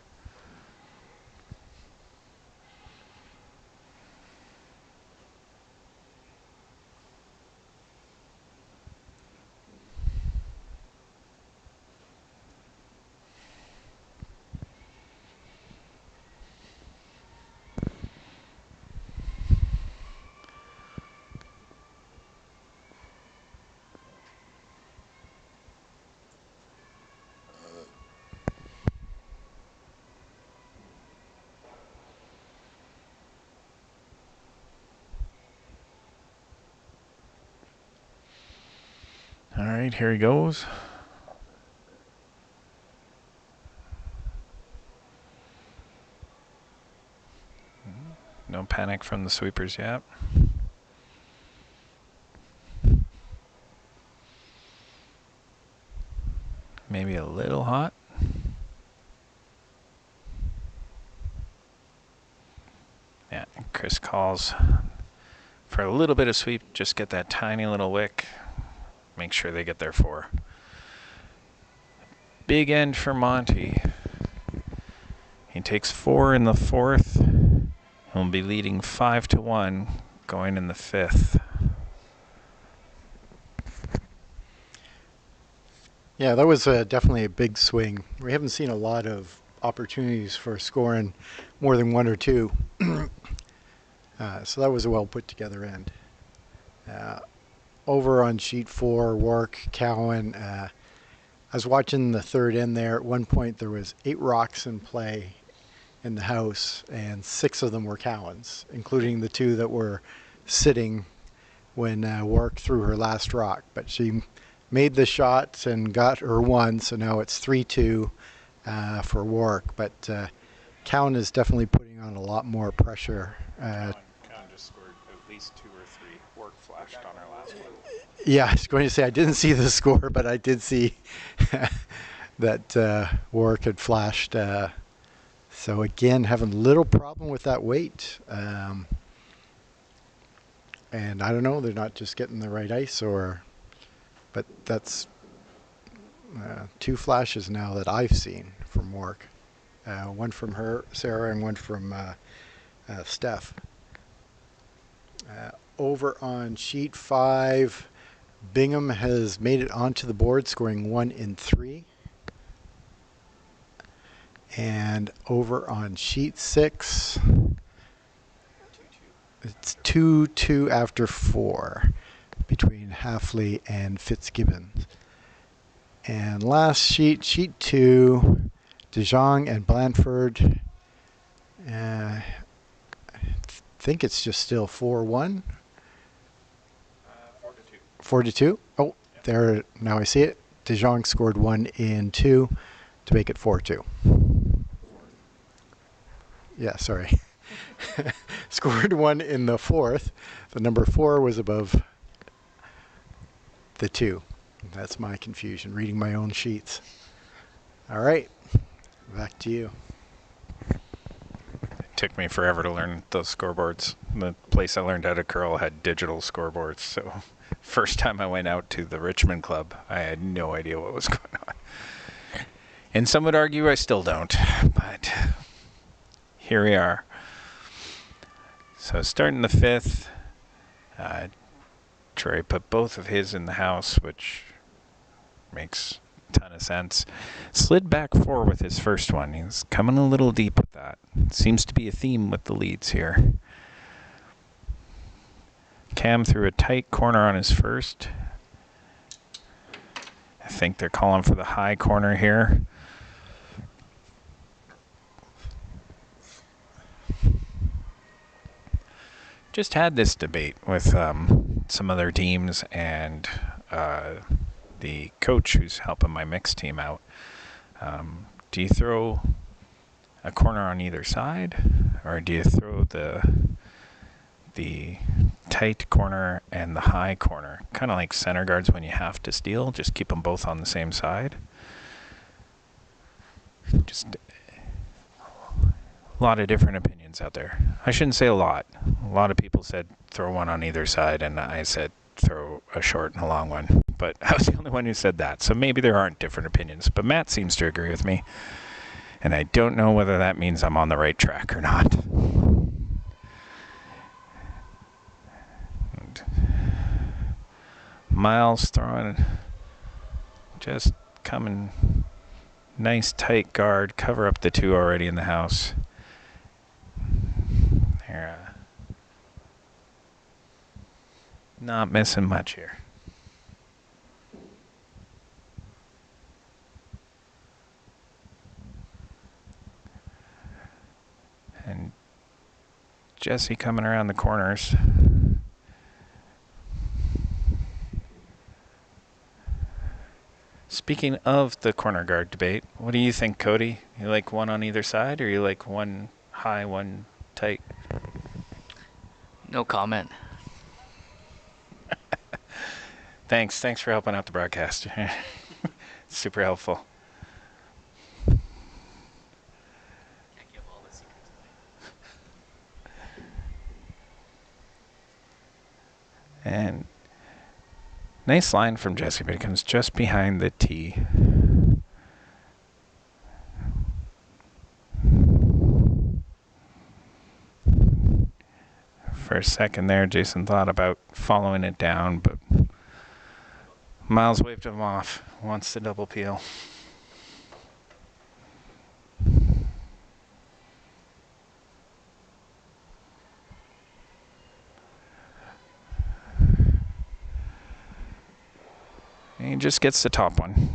All right, here he goes. No panic from the sweepers yet. Maybe a little hot. Yeah, Chris calls for a little bit of sweep. Just get that tiny little wick. Make sure they get their 4. Big end for Monty. He takes 4 in the 4th. He'll be leading 5-1 going in the 5th. Yeah, that was definitely a big swing. We haven't seen a lot of opportunities for scoring more than 1 or 2. So that was a well put together end. Over on sheet 4, Warwick, Cowan. I was watching the 3rd end there. At one point, there was 8 rocks in play in the house, and 6 of them were Cowan's, including the 2 that were sitting when Warwick threw her last rock. But she made the shots and got her 1, so now it's 3-2 for Warwick. But Cowan is definitely putting on a lot more pressure. Cowan just scored at least 2 or 3. Warwick flashed on our last one. Yeah, I was going to say I didn't see the score, but I did see that Warwick had flashed. So again, having a little problem with that weight. And I don't know, they're not just getting the right ice, but that's 2 flashes now that I've seen from Warwick. One from her, Sarah, and one from Steph. Over on sheet 5, Bingham has made it onto the board, scoring 1 in 3. And over on sheet 6, it's 2-2 after 4 between Halfley and Fitzgibbons. And last sheet, sheet 2, De Jong and Blanford. I think it's just still 4-1. 4-2. 4-2? Oh, Yep. there. Now I see it. De Jong scored 1 in 2 to make it 4-2. Yeah, sorry. Scored 1 in the fourth. The number 4 was above the 2. That's my confusion, reading my own sheets. All right, back to you. It took me forever to learn those scoreboards. The place I learned how to curl had digital scoreboards, so first time I went out to the Richmond Club, I had no idea what was going on. And some would argue I still don't, but here we are. So starting the fifth, Troy put both of his in the house, which makes a ton of sense. Slid back 4 with his first one. He's coming a little deep with that. Seems to be a theme with the leads here. Cam threw a tight corner on his first. I think they're calling for the high corner here. Just had this debate with some other teams and the coach who's helping my mixed team out. Do you throw a corner on either side, or do you throw the tight corner and the high corner? Kind of like center guards when you have to steal, just keep them both on the same side. Just a lot of different opinions out there. I shouldn't say a lot. A lot of people said throw one on either side, and I said throw a short and a long one. But I was the only one who said that, so maybe there aren't different opinions. But Matt seems to agree with me, and I don't know whether that means I'm on the right track or not. And Miles throwing, just coming nice tight guard, cover up the 2 already in the house. They're not missing much here. And Jesse coming around the corners. Speaking of the corner guard debate, what do you think, Cody? You like one on either side, or you like one high, one tight? No comment. Thanks for helping out the broadcast. Super helpful. And nice line from Jesse, but it comes just behind the tee. For a second there, Jason thought about following it down, but Miles waved him off. Wants the double peel. And he just gets the top one,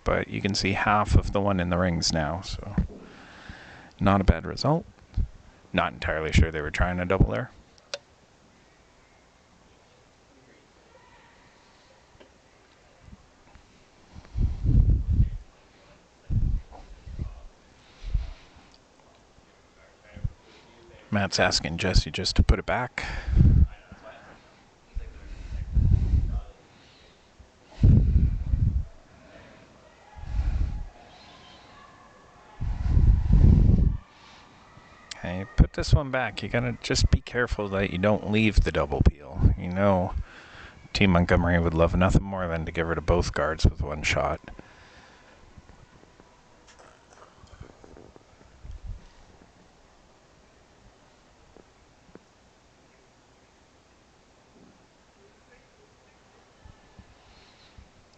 but you can see half of the one in the rings now, so not a bad result. Not entirely sure they were trying to double there. Matt's asking Jesse just to put it back. Okay, put this one back. You gotta just be careful that you don't leave the double peel. You know, Team Montgomery would love nothing more than to get rid of both guards with one shot.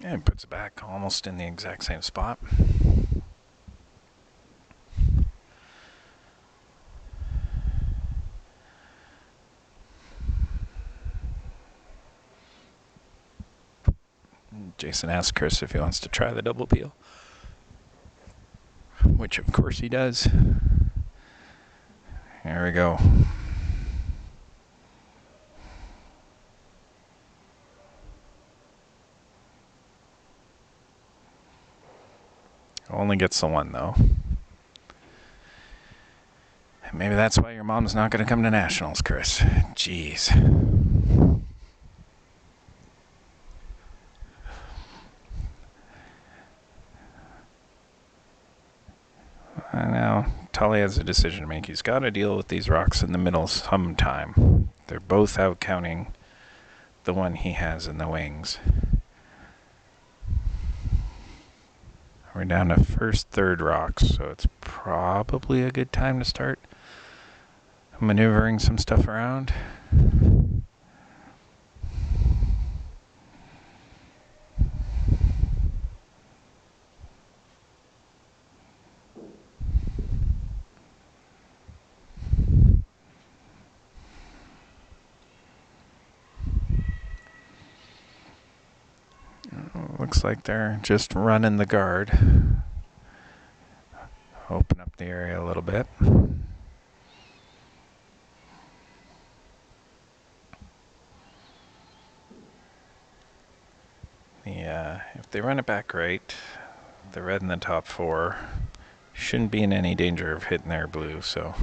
And puts it back almost in the exact same spot. Jason asks Chris if he wants to try the double peel, which of course he does. There we go. Only gets the one, though. Maybe that's why your mom's not going to come to nationals, Chris. Jeez. I know. Tolley has a decision to make. He's got to deal with these rocks in the middle sometime. They're both out counting the one he has in the wings. We're down to first, third rocks, so it's probably a good time to start maneuvering some stuff around. Looks like they're just running the guard. Open up the area a little bit. If they run it back right, the red in the top four shouldn't be in any danger of hitting their blue, so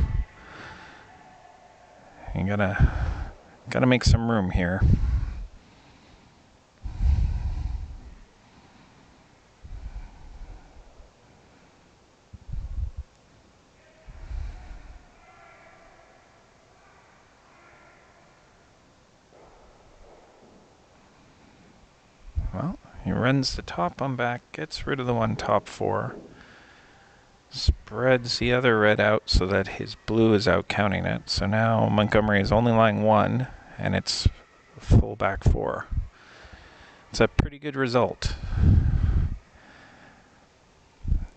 you gotta make some room here. Well, he runs the top one back, gets rid of the one top four, spreads the other red out so that his blue is out counting it. So now Montgomery is only lying one, and it's full back four. It's a pretty good result.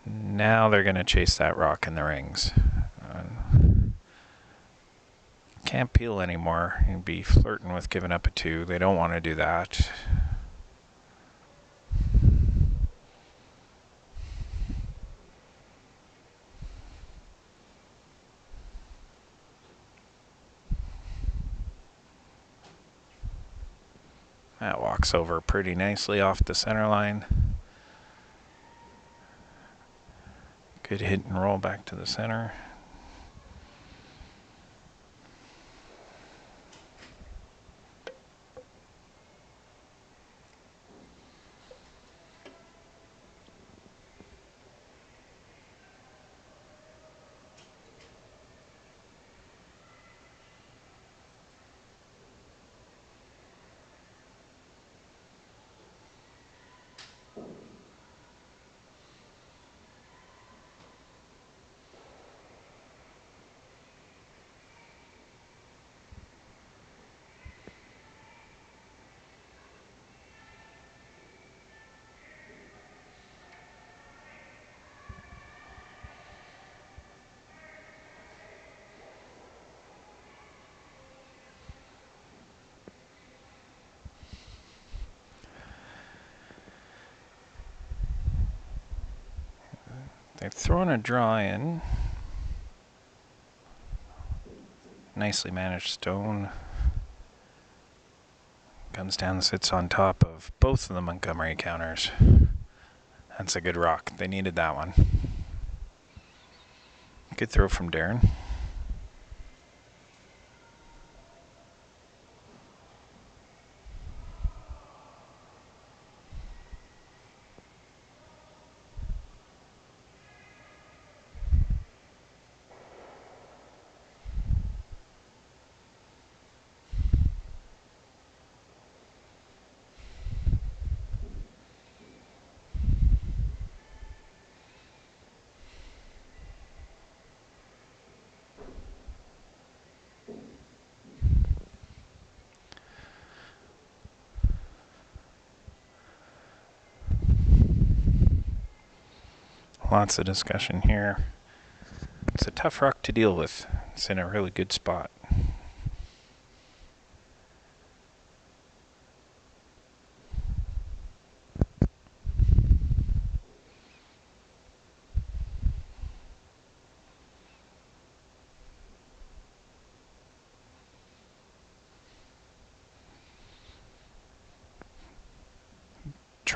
Now they're going to chase that rock in the rings. Can't peel anymore. You'd be flirting with giving up a two. They don't want to do that. That walks over pretty nicely off the center line. Good hit and roll back to the center. They've thrown a draw in. Nicely managed stone. Comes down, sits on top of both of the Montgomery counters. That's a good rock. They needed that one. Good throw from Darren. Lots of discussion here. It's a tough rock to deal with. It's in a really good spot.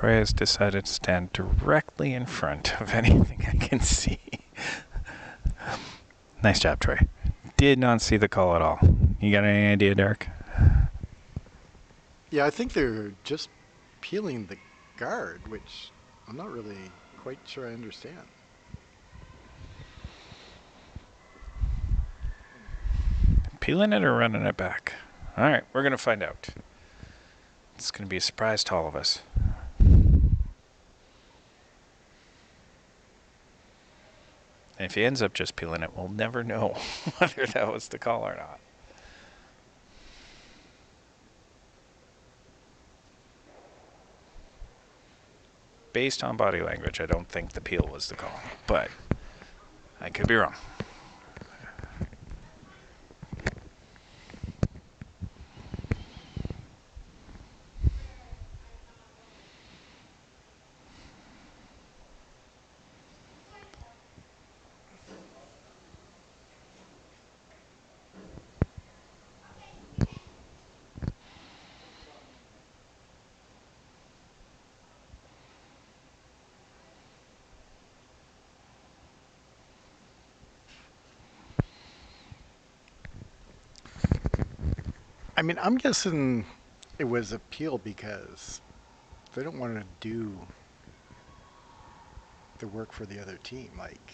Troy has decided to stand directly in front of anything I can see. Nice job, Troy. Did not see the call at all. You got any idea, Derek? Yeah, I think they're just peeling the guard, which I'm not really quite sure I understand. Peeling it or running it back? All right, we're going to find out. It's going to be a surprise to all of us. And if he ends up just peeling it, we'll never know whether that was the call or not. Based on body language, I don't think the peel was the call, but I could be wrong. I mean, I'm guessing it was a peel because they don't want to do the work for the other team. Like,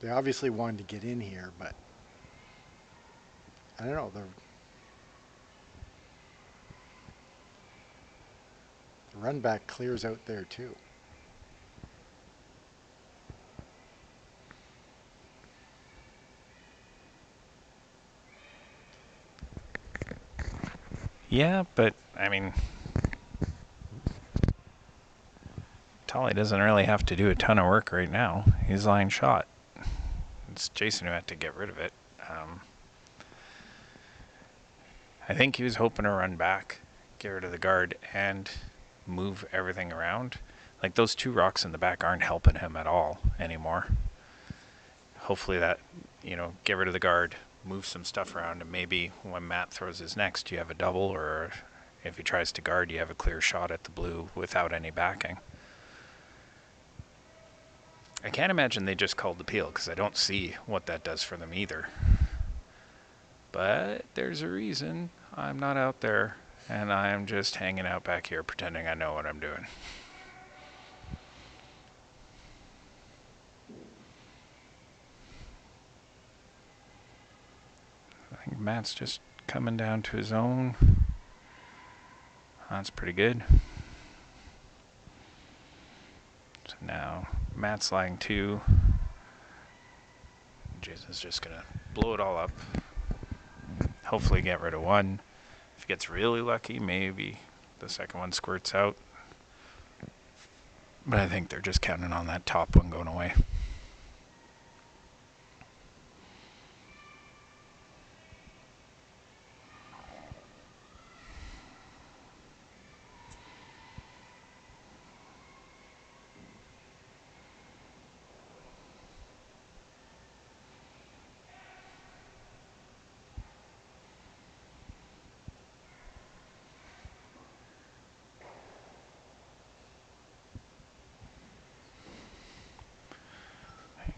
they obviously wanted to get in here, but I don't know. The run back clears out there too. Yeah, but, I mean, Tolley doesn't really have to do a ton of work right now. He's line shot. It's Jason who had to get rid of it. I think he was hoping to run back, get rid of the guard, and move everything around. Like, those two rocks in the back aren't helping him at all anymore. Hopefully that, get rid of the guard, move some stuff around, and maybe when Matt throws his next, you have a double, or if he tries to guard, you have a clear shot at the blue without any backing. I can't imagine they just called the peel, because I don't see what that does for them either. But there's a reason I'm not out there, and I'm just hanging out back here pretending I know what I'm doing. I think Matt's just coming down to his own. That's pretty good. So now Matt's lying 2. Jason's just going to blow it all up. Hopefully get rid of 1. If he gets really lucky, maybe the second one squirts out. But I think they're just counting on that top one going away.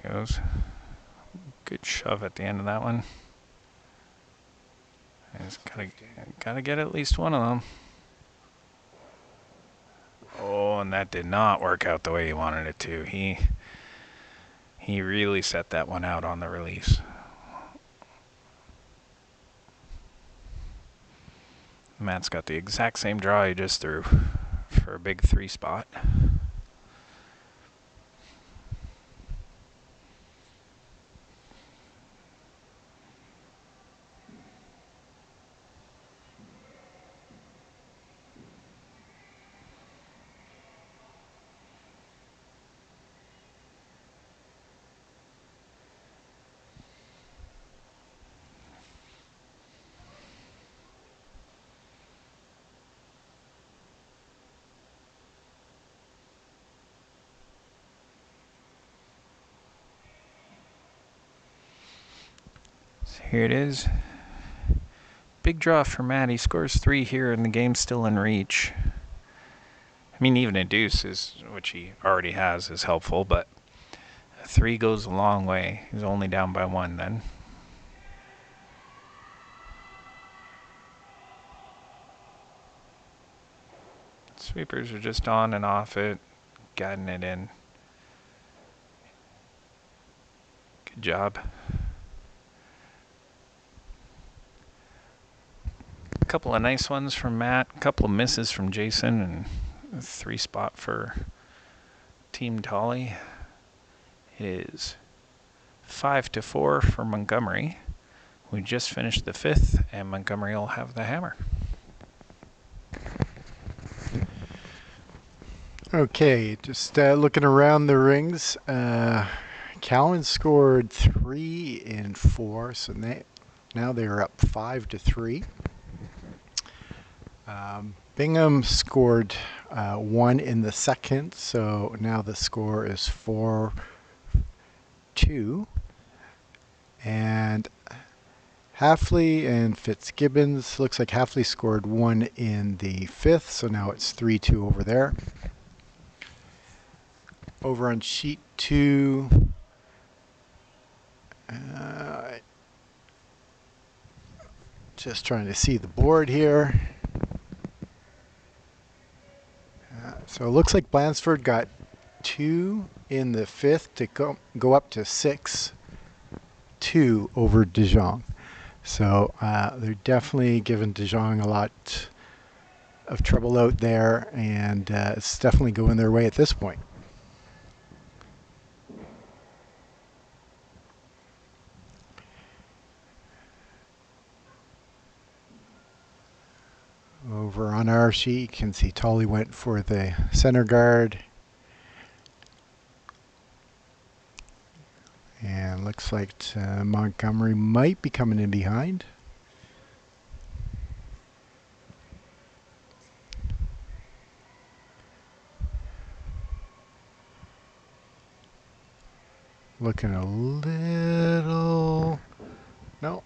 Goes. Good shove at the end of that one. Just gotta get at least one of them. Oh, and that did not work out the way he wanted it to. He really set that one out on the release. Matt's got the exact same draw he just threw for a big 3 spot. So here it is. Big draw for Matt. He scores 3 here and the game's still in reach. I mean, even a deuce is, which he already has, is helpful, but a 3 goes a long way. He's only down by 1 then. Sweepers are just on and off it, guiding it in. Good job. A couple of nice ones from Matt, a couple of misses from Jason, and a 3 spot for Team Tolley. It is 5-4 for Montgomery. We just finished the 5th, and Montgomery will have the hammer. Okay, just looking around the rings. Cowan scored 3 in 4, so now they're up 5-3. Bingham scored 1 in the second, so now the score is 4-2. And Halfley and Fitzgibbons, looks like Halfley scored 1 in the 5th, so now it's 3-2 over there. Over on sheet 2, just trying to see the board here. So it looks like Blansford got 2 in the 5th to go up to 6-2 over Dijon. So they're definitely giving Dijon a lot of trouble out there, and it's definitely going their way at this point. Over on our sheet, you can see Tolley went for the center guard. And looks like Montgomery might be coming in behind. Looking a little... No.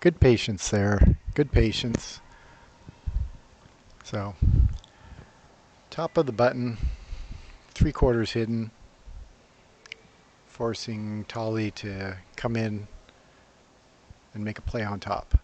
Good patience there. Good patience. So, top of the button, 3/4 hidden, forcing Tolley to come in and make a play on top.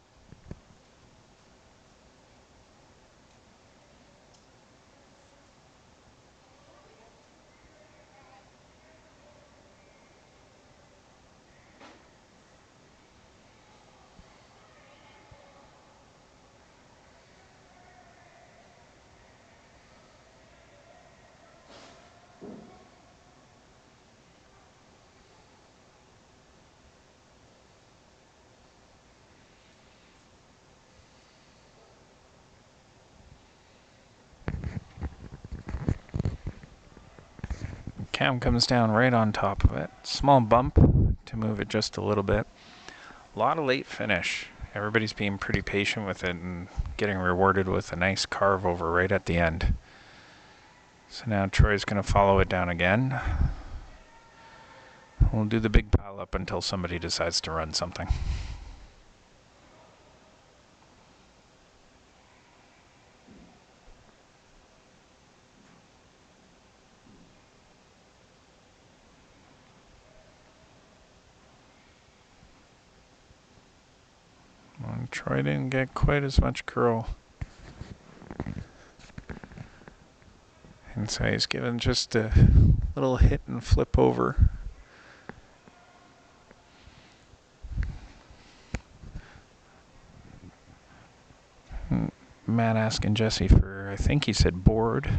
Cam comes down right on top of it. Small bump to move it just a little bit. A lot of late finish. Everybody's being pretty patient with it and getting rewarded with a nice carve over right at the end. So now Troy's going to follow it down again. We'll do the big pile up until somebody decides to run something. Well, Troy didn't get quite as much curl. And so he's given just a little hit and flip over. Matt asking Jesse for, I think he said board.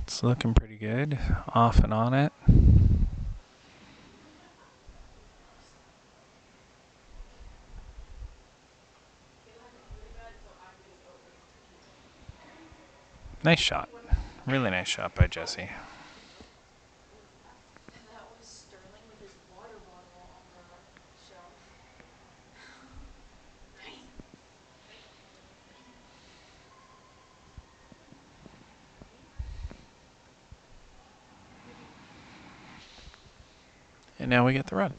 It's looking pretty good. Off and on it. Nice shot. Really nice shot by Jesse. And now we get the run.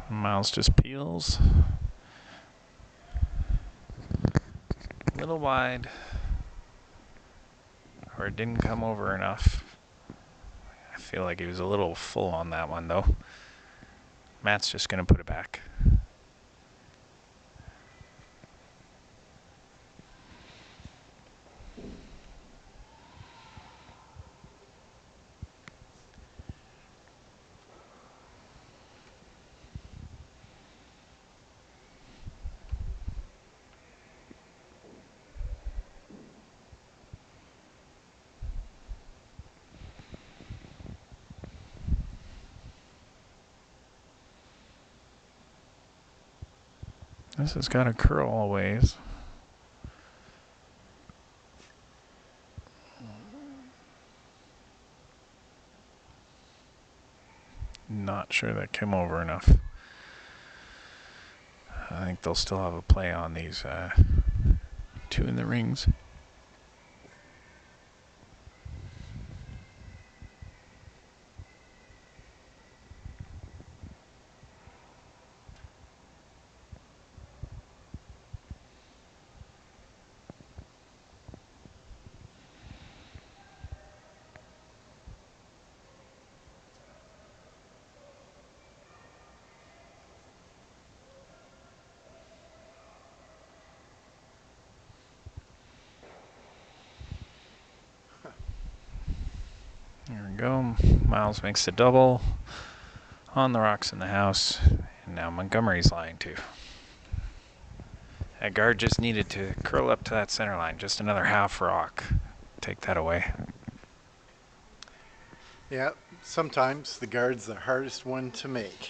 Miles just peels. A little wide. Or it didn't come over enough. I feel like he was a little full on that one, though. Matt's just going to put it back. This has got to curl a ways. Not sure that came over enough. I think they'll still have a play on these two in the rings. There we go. Miles makes the double on the rocks in the house. And now Montgomery's lying too. That guard just needed to curl up to that center line. Just another half rock. Take that away. Yeah, sometimes the guard's the hardest one to make.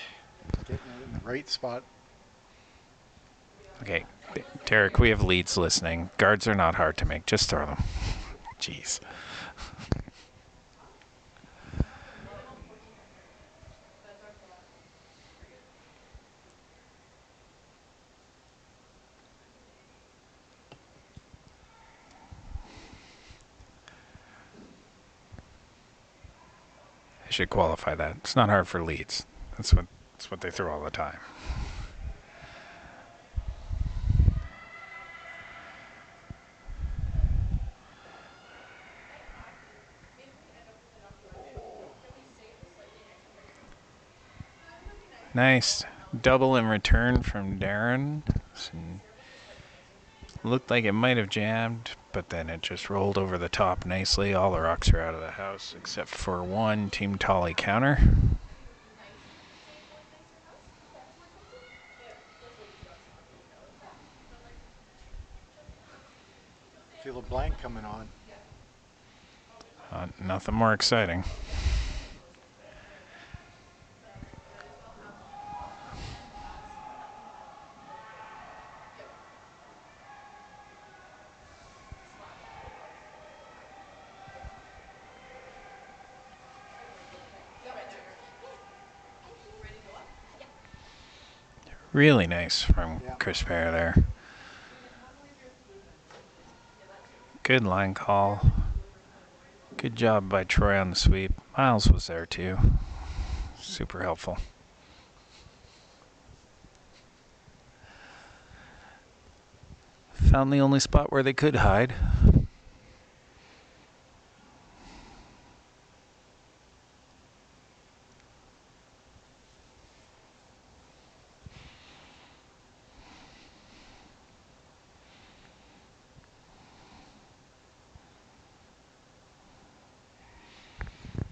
Getting it in the right spot. Okay, Derek, we have leads listening. Guards are not hard to make. Just throw them. Jeez. I should qualify that. It's not hard for leads. That's what they throw all the time. Nice double in return from Darren. Looked like it might have jammed, but then it just rolled over the top nicely. All the rocks are out of the house except for one Team Tolley counter. Feel a blank coming on. Nothing more exciting. Really nice from Chris Pear there. Good line call. Good job by Troy on the sweep. Miles was there too. Super helpful. Found the only spot where they could hide.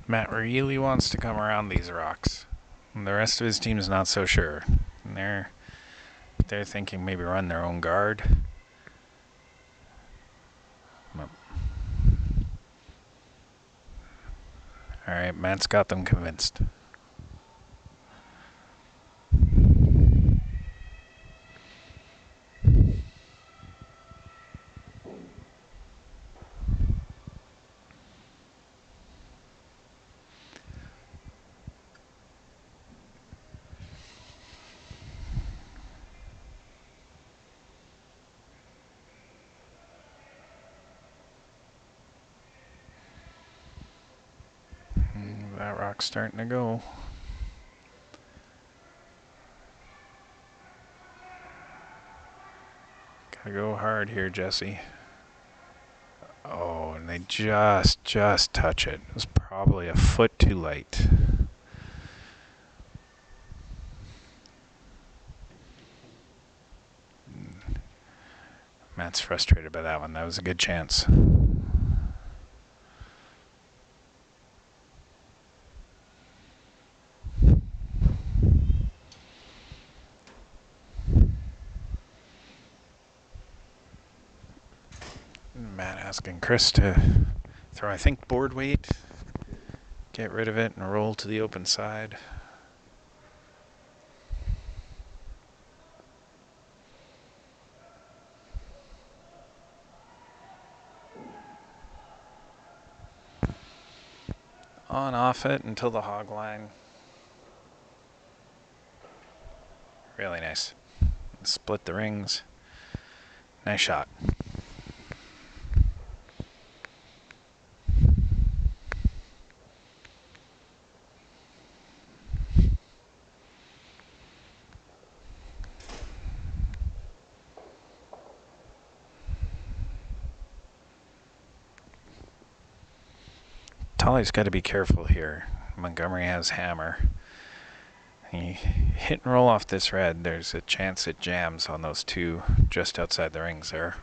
Matt really wants to come around these rocks. And the rest of his team is not so sure. And they're thinking maybe run their own guard. Alright, Matt's got them convinced. Clock's starting to go. Gotta go hard here, Jesse. Oh, and they just touch it. It was probably a foot too light. Matt's frustrated by that one. That was a good chance. Matt asking Chris to throw, I think, board weight. Get rid of it and roll to the open side. On off it until the hog line. Really nice. Split the rings. Nice shot. Tolley's got to be careful here. Montgomery has hammer. He hit and roll off this red. There's a chance it jams on those two just outside the rings there.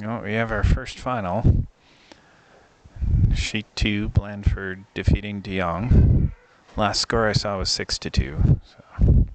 Oh, we have our first final. Sheet 2, Blandford defeating De Jong. Last score I saw was 6-2. So.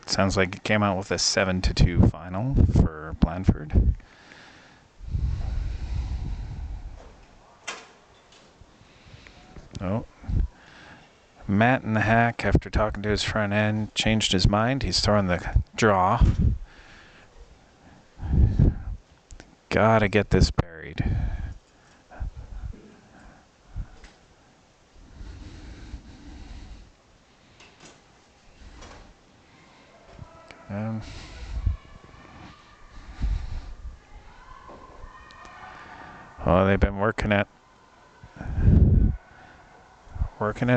Sounds like it came out with a 7-2 final for Blandford. Oh. Matt in the hack, after talking to his front end, changed his mind. He's throwing the draw. Gotta get this buried. Oh, they've been working it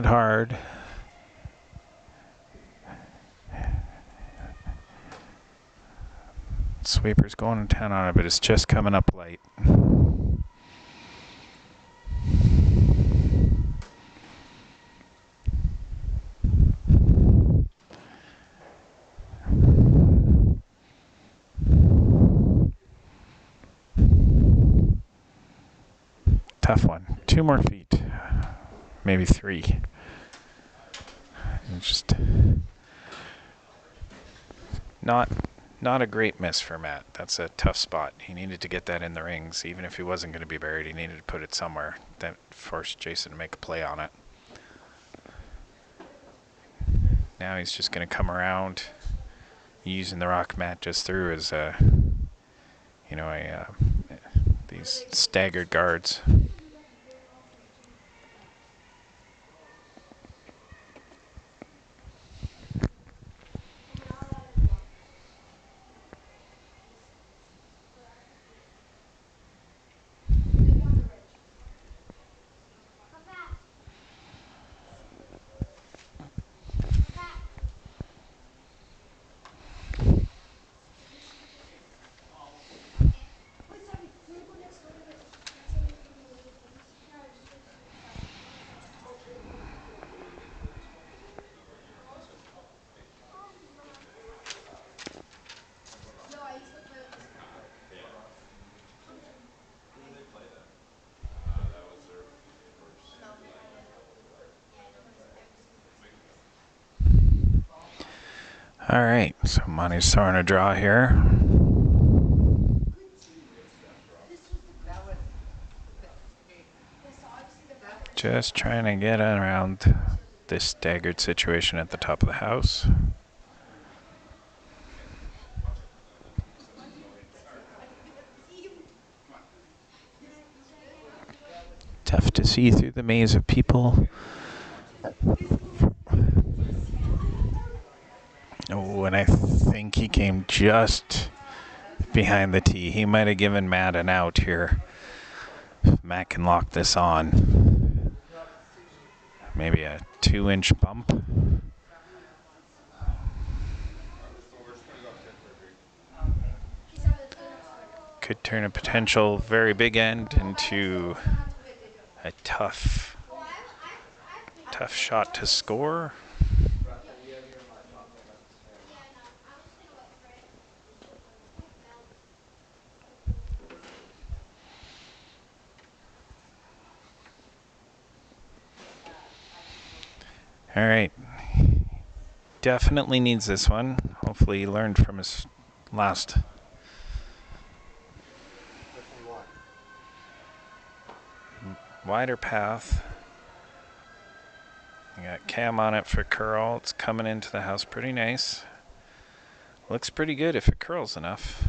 hard. Sweeper's going to town on it, but it's just coming up light. Tough one. 2 more feet. Maybe 3. Just not a great miss for Matt. That's a tough spot. He needed to get that in the rings. Even if he wasn't going to be buried, he needed to put it somewhere that forced Jason to make a play on it. Now he's just going to come around using the rock Matt just threw as these staggered guards. All right, so Monty's throwing a draw here. Just trying to get around this staggered situation at the top of the house. Tough to see through the maze of people. Oh, and I think he came just behind the tee. He might have given Matt an out here. Matt can lock this on. Maybe a 2-inch bump. Could turn a potential very big end into a tough shot to score. All right. Definitely needs this one. Hopefully he learned from his last. Wider path. You got cam on it for curl. It's coming into the house pretty nice. Looks pretty good if it curls enough.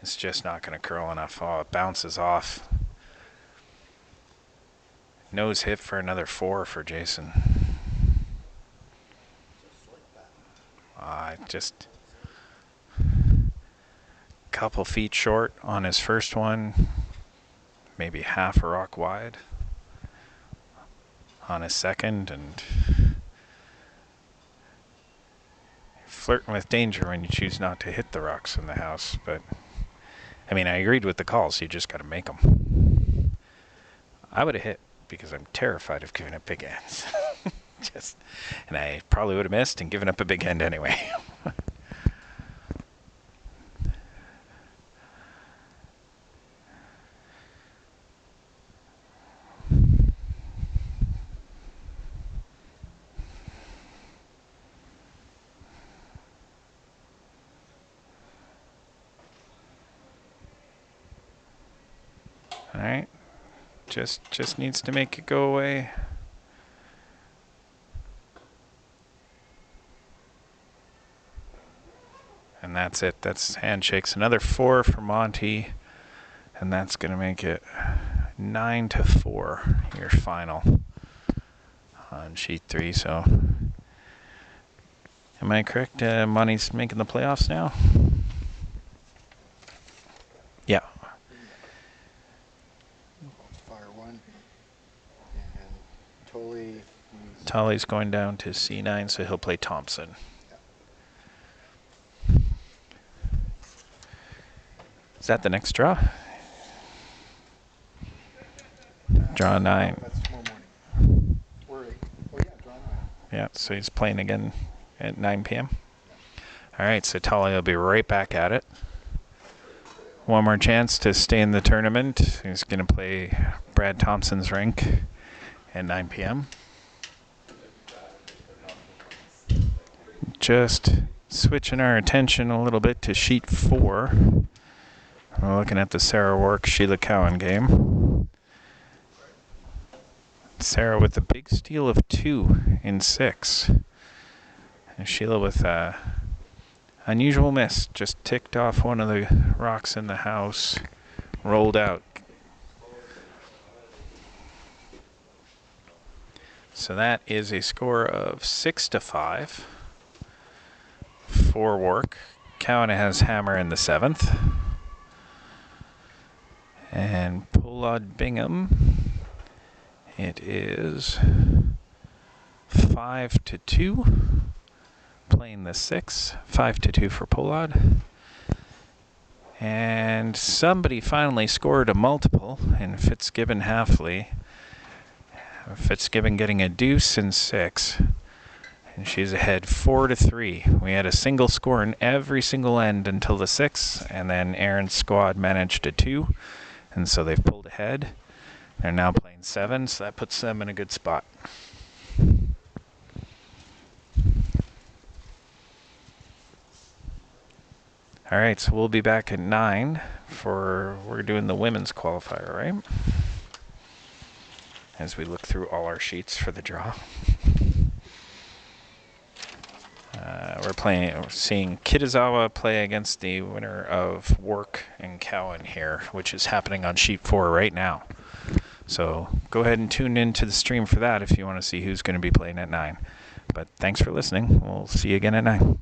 It's just not going to curl enough. Oh, it bounces off. Nose hit for another 4 for Jason. Just a couple feet short on his first one. Maybe half a rock wide on his second, and flirting with danger when you choose not to hit the rocks in the house. But I mean, I agreed with the calls. You just got to make them. I would have hit because I'm terrified of giving up big ends. And I probably would have missed and given up a big end anyway. All right, just needs to make it go away. And that's it. That's handshakes. Another 4 for Monty, and that's going to make it 9-4. Your final on sheet 3. So, am I correct? Monty's making the playoffs now. Yeah. Fire 1. And Tolley. Tolley's going down to C9, so he'll play Thompson. Is that the next draw? Draw 9. That's tomorrow morning. Oh yeah, draw 9. Yeah, so he's playing again at 9 p.m. All right, so Tolley will be right back at it. One more chance to stay in the tournament. He's going to play Brad Thompson's rink at 9 p.m. Just switching our attention a little bit to sheet 4. We're looking at the Sarah Wark Sheila Cowan game. Sarah with a big steal of 2 in 6. And Sheila with a unusual miss. Just ticked off one of the rocks in the house. Rolled out. So that is a score of 6-5 for Wark. Cowan has hammer in the 7th. And Pollard Bingham, it is 5-2, playing the 6, 5-2 for Pollard. And somebody finally scored a multiple in Fitzgibbon Halfley. Fitzgibbon getting a deuce in 6. And she's ahead 4-3. We had a single score in every single end until the 6, and then Aaron's squad managed a 2. And so they've pulled ahead. They're now playing 7, so that puts them in a good spot. All right, so we'll be back at 9 for, we're doing the women's qualifier, right? as we look through all our sheets for the draw. We're seeing Kitazawa play against the winner of Work and Cowan here, which is happening on sheet 4 right now. So go ahead and tune into the stream for that if you want to see who's going to be playing at 9. But thanks for listening. We'll see you again at 9.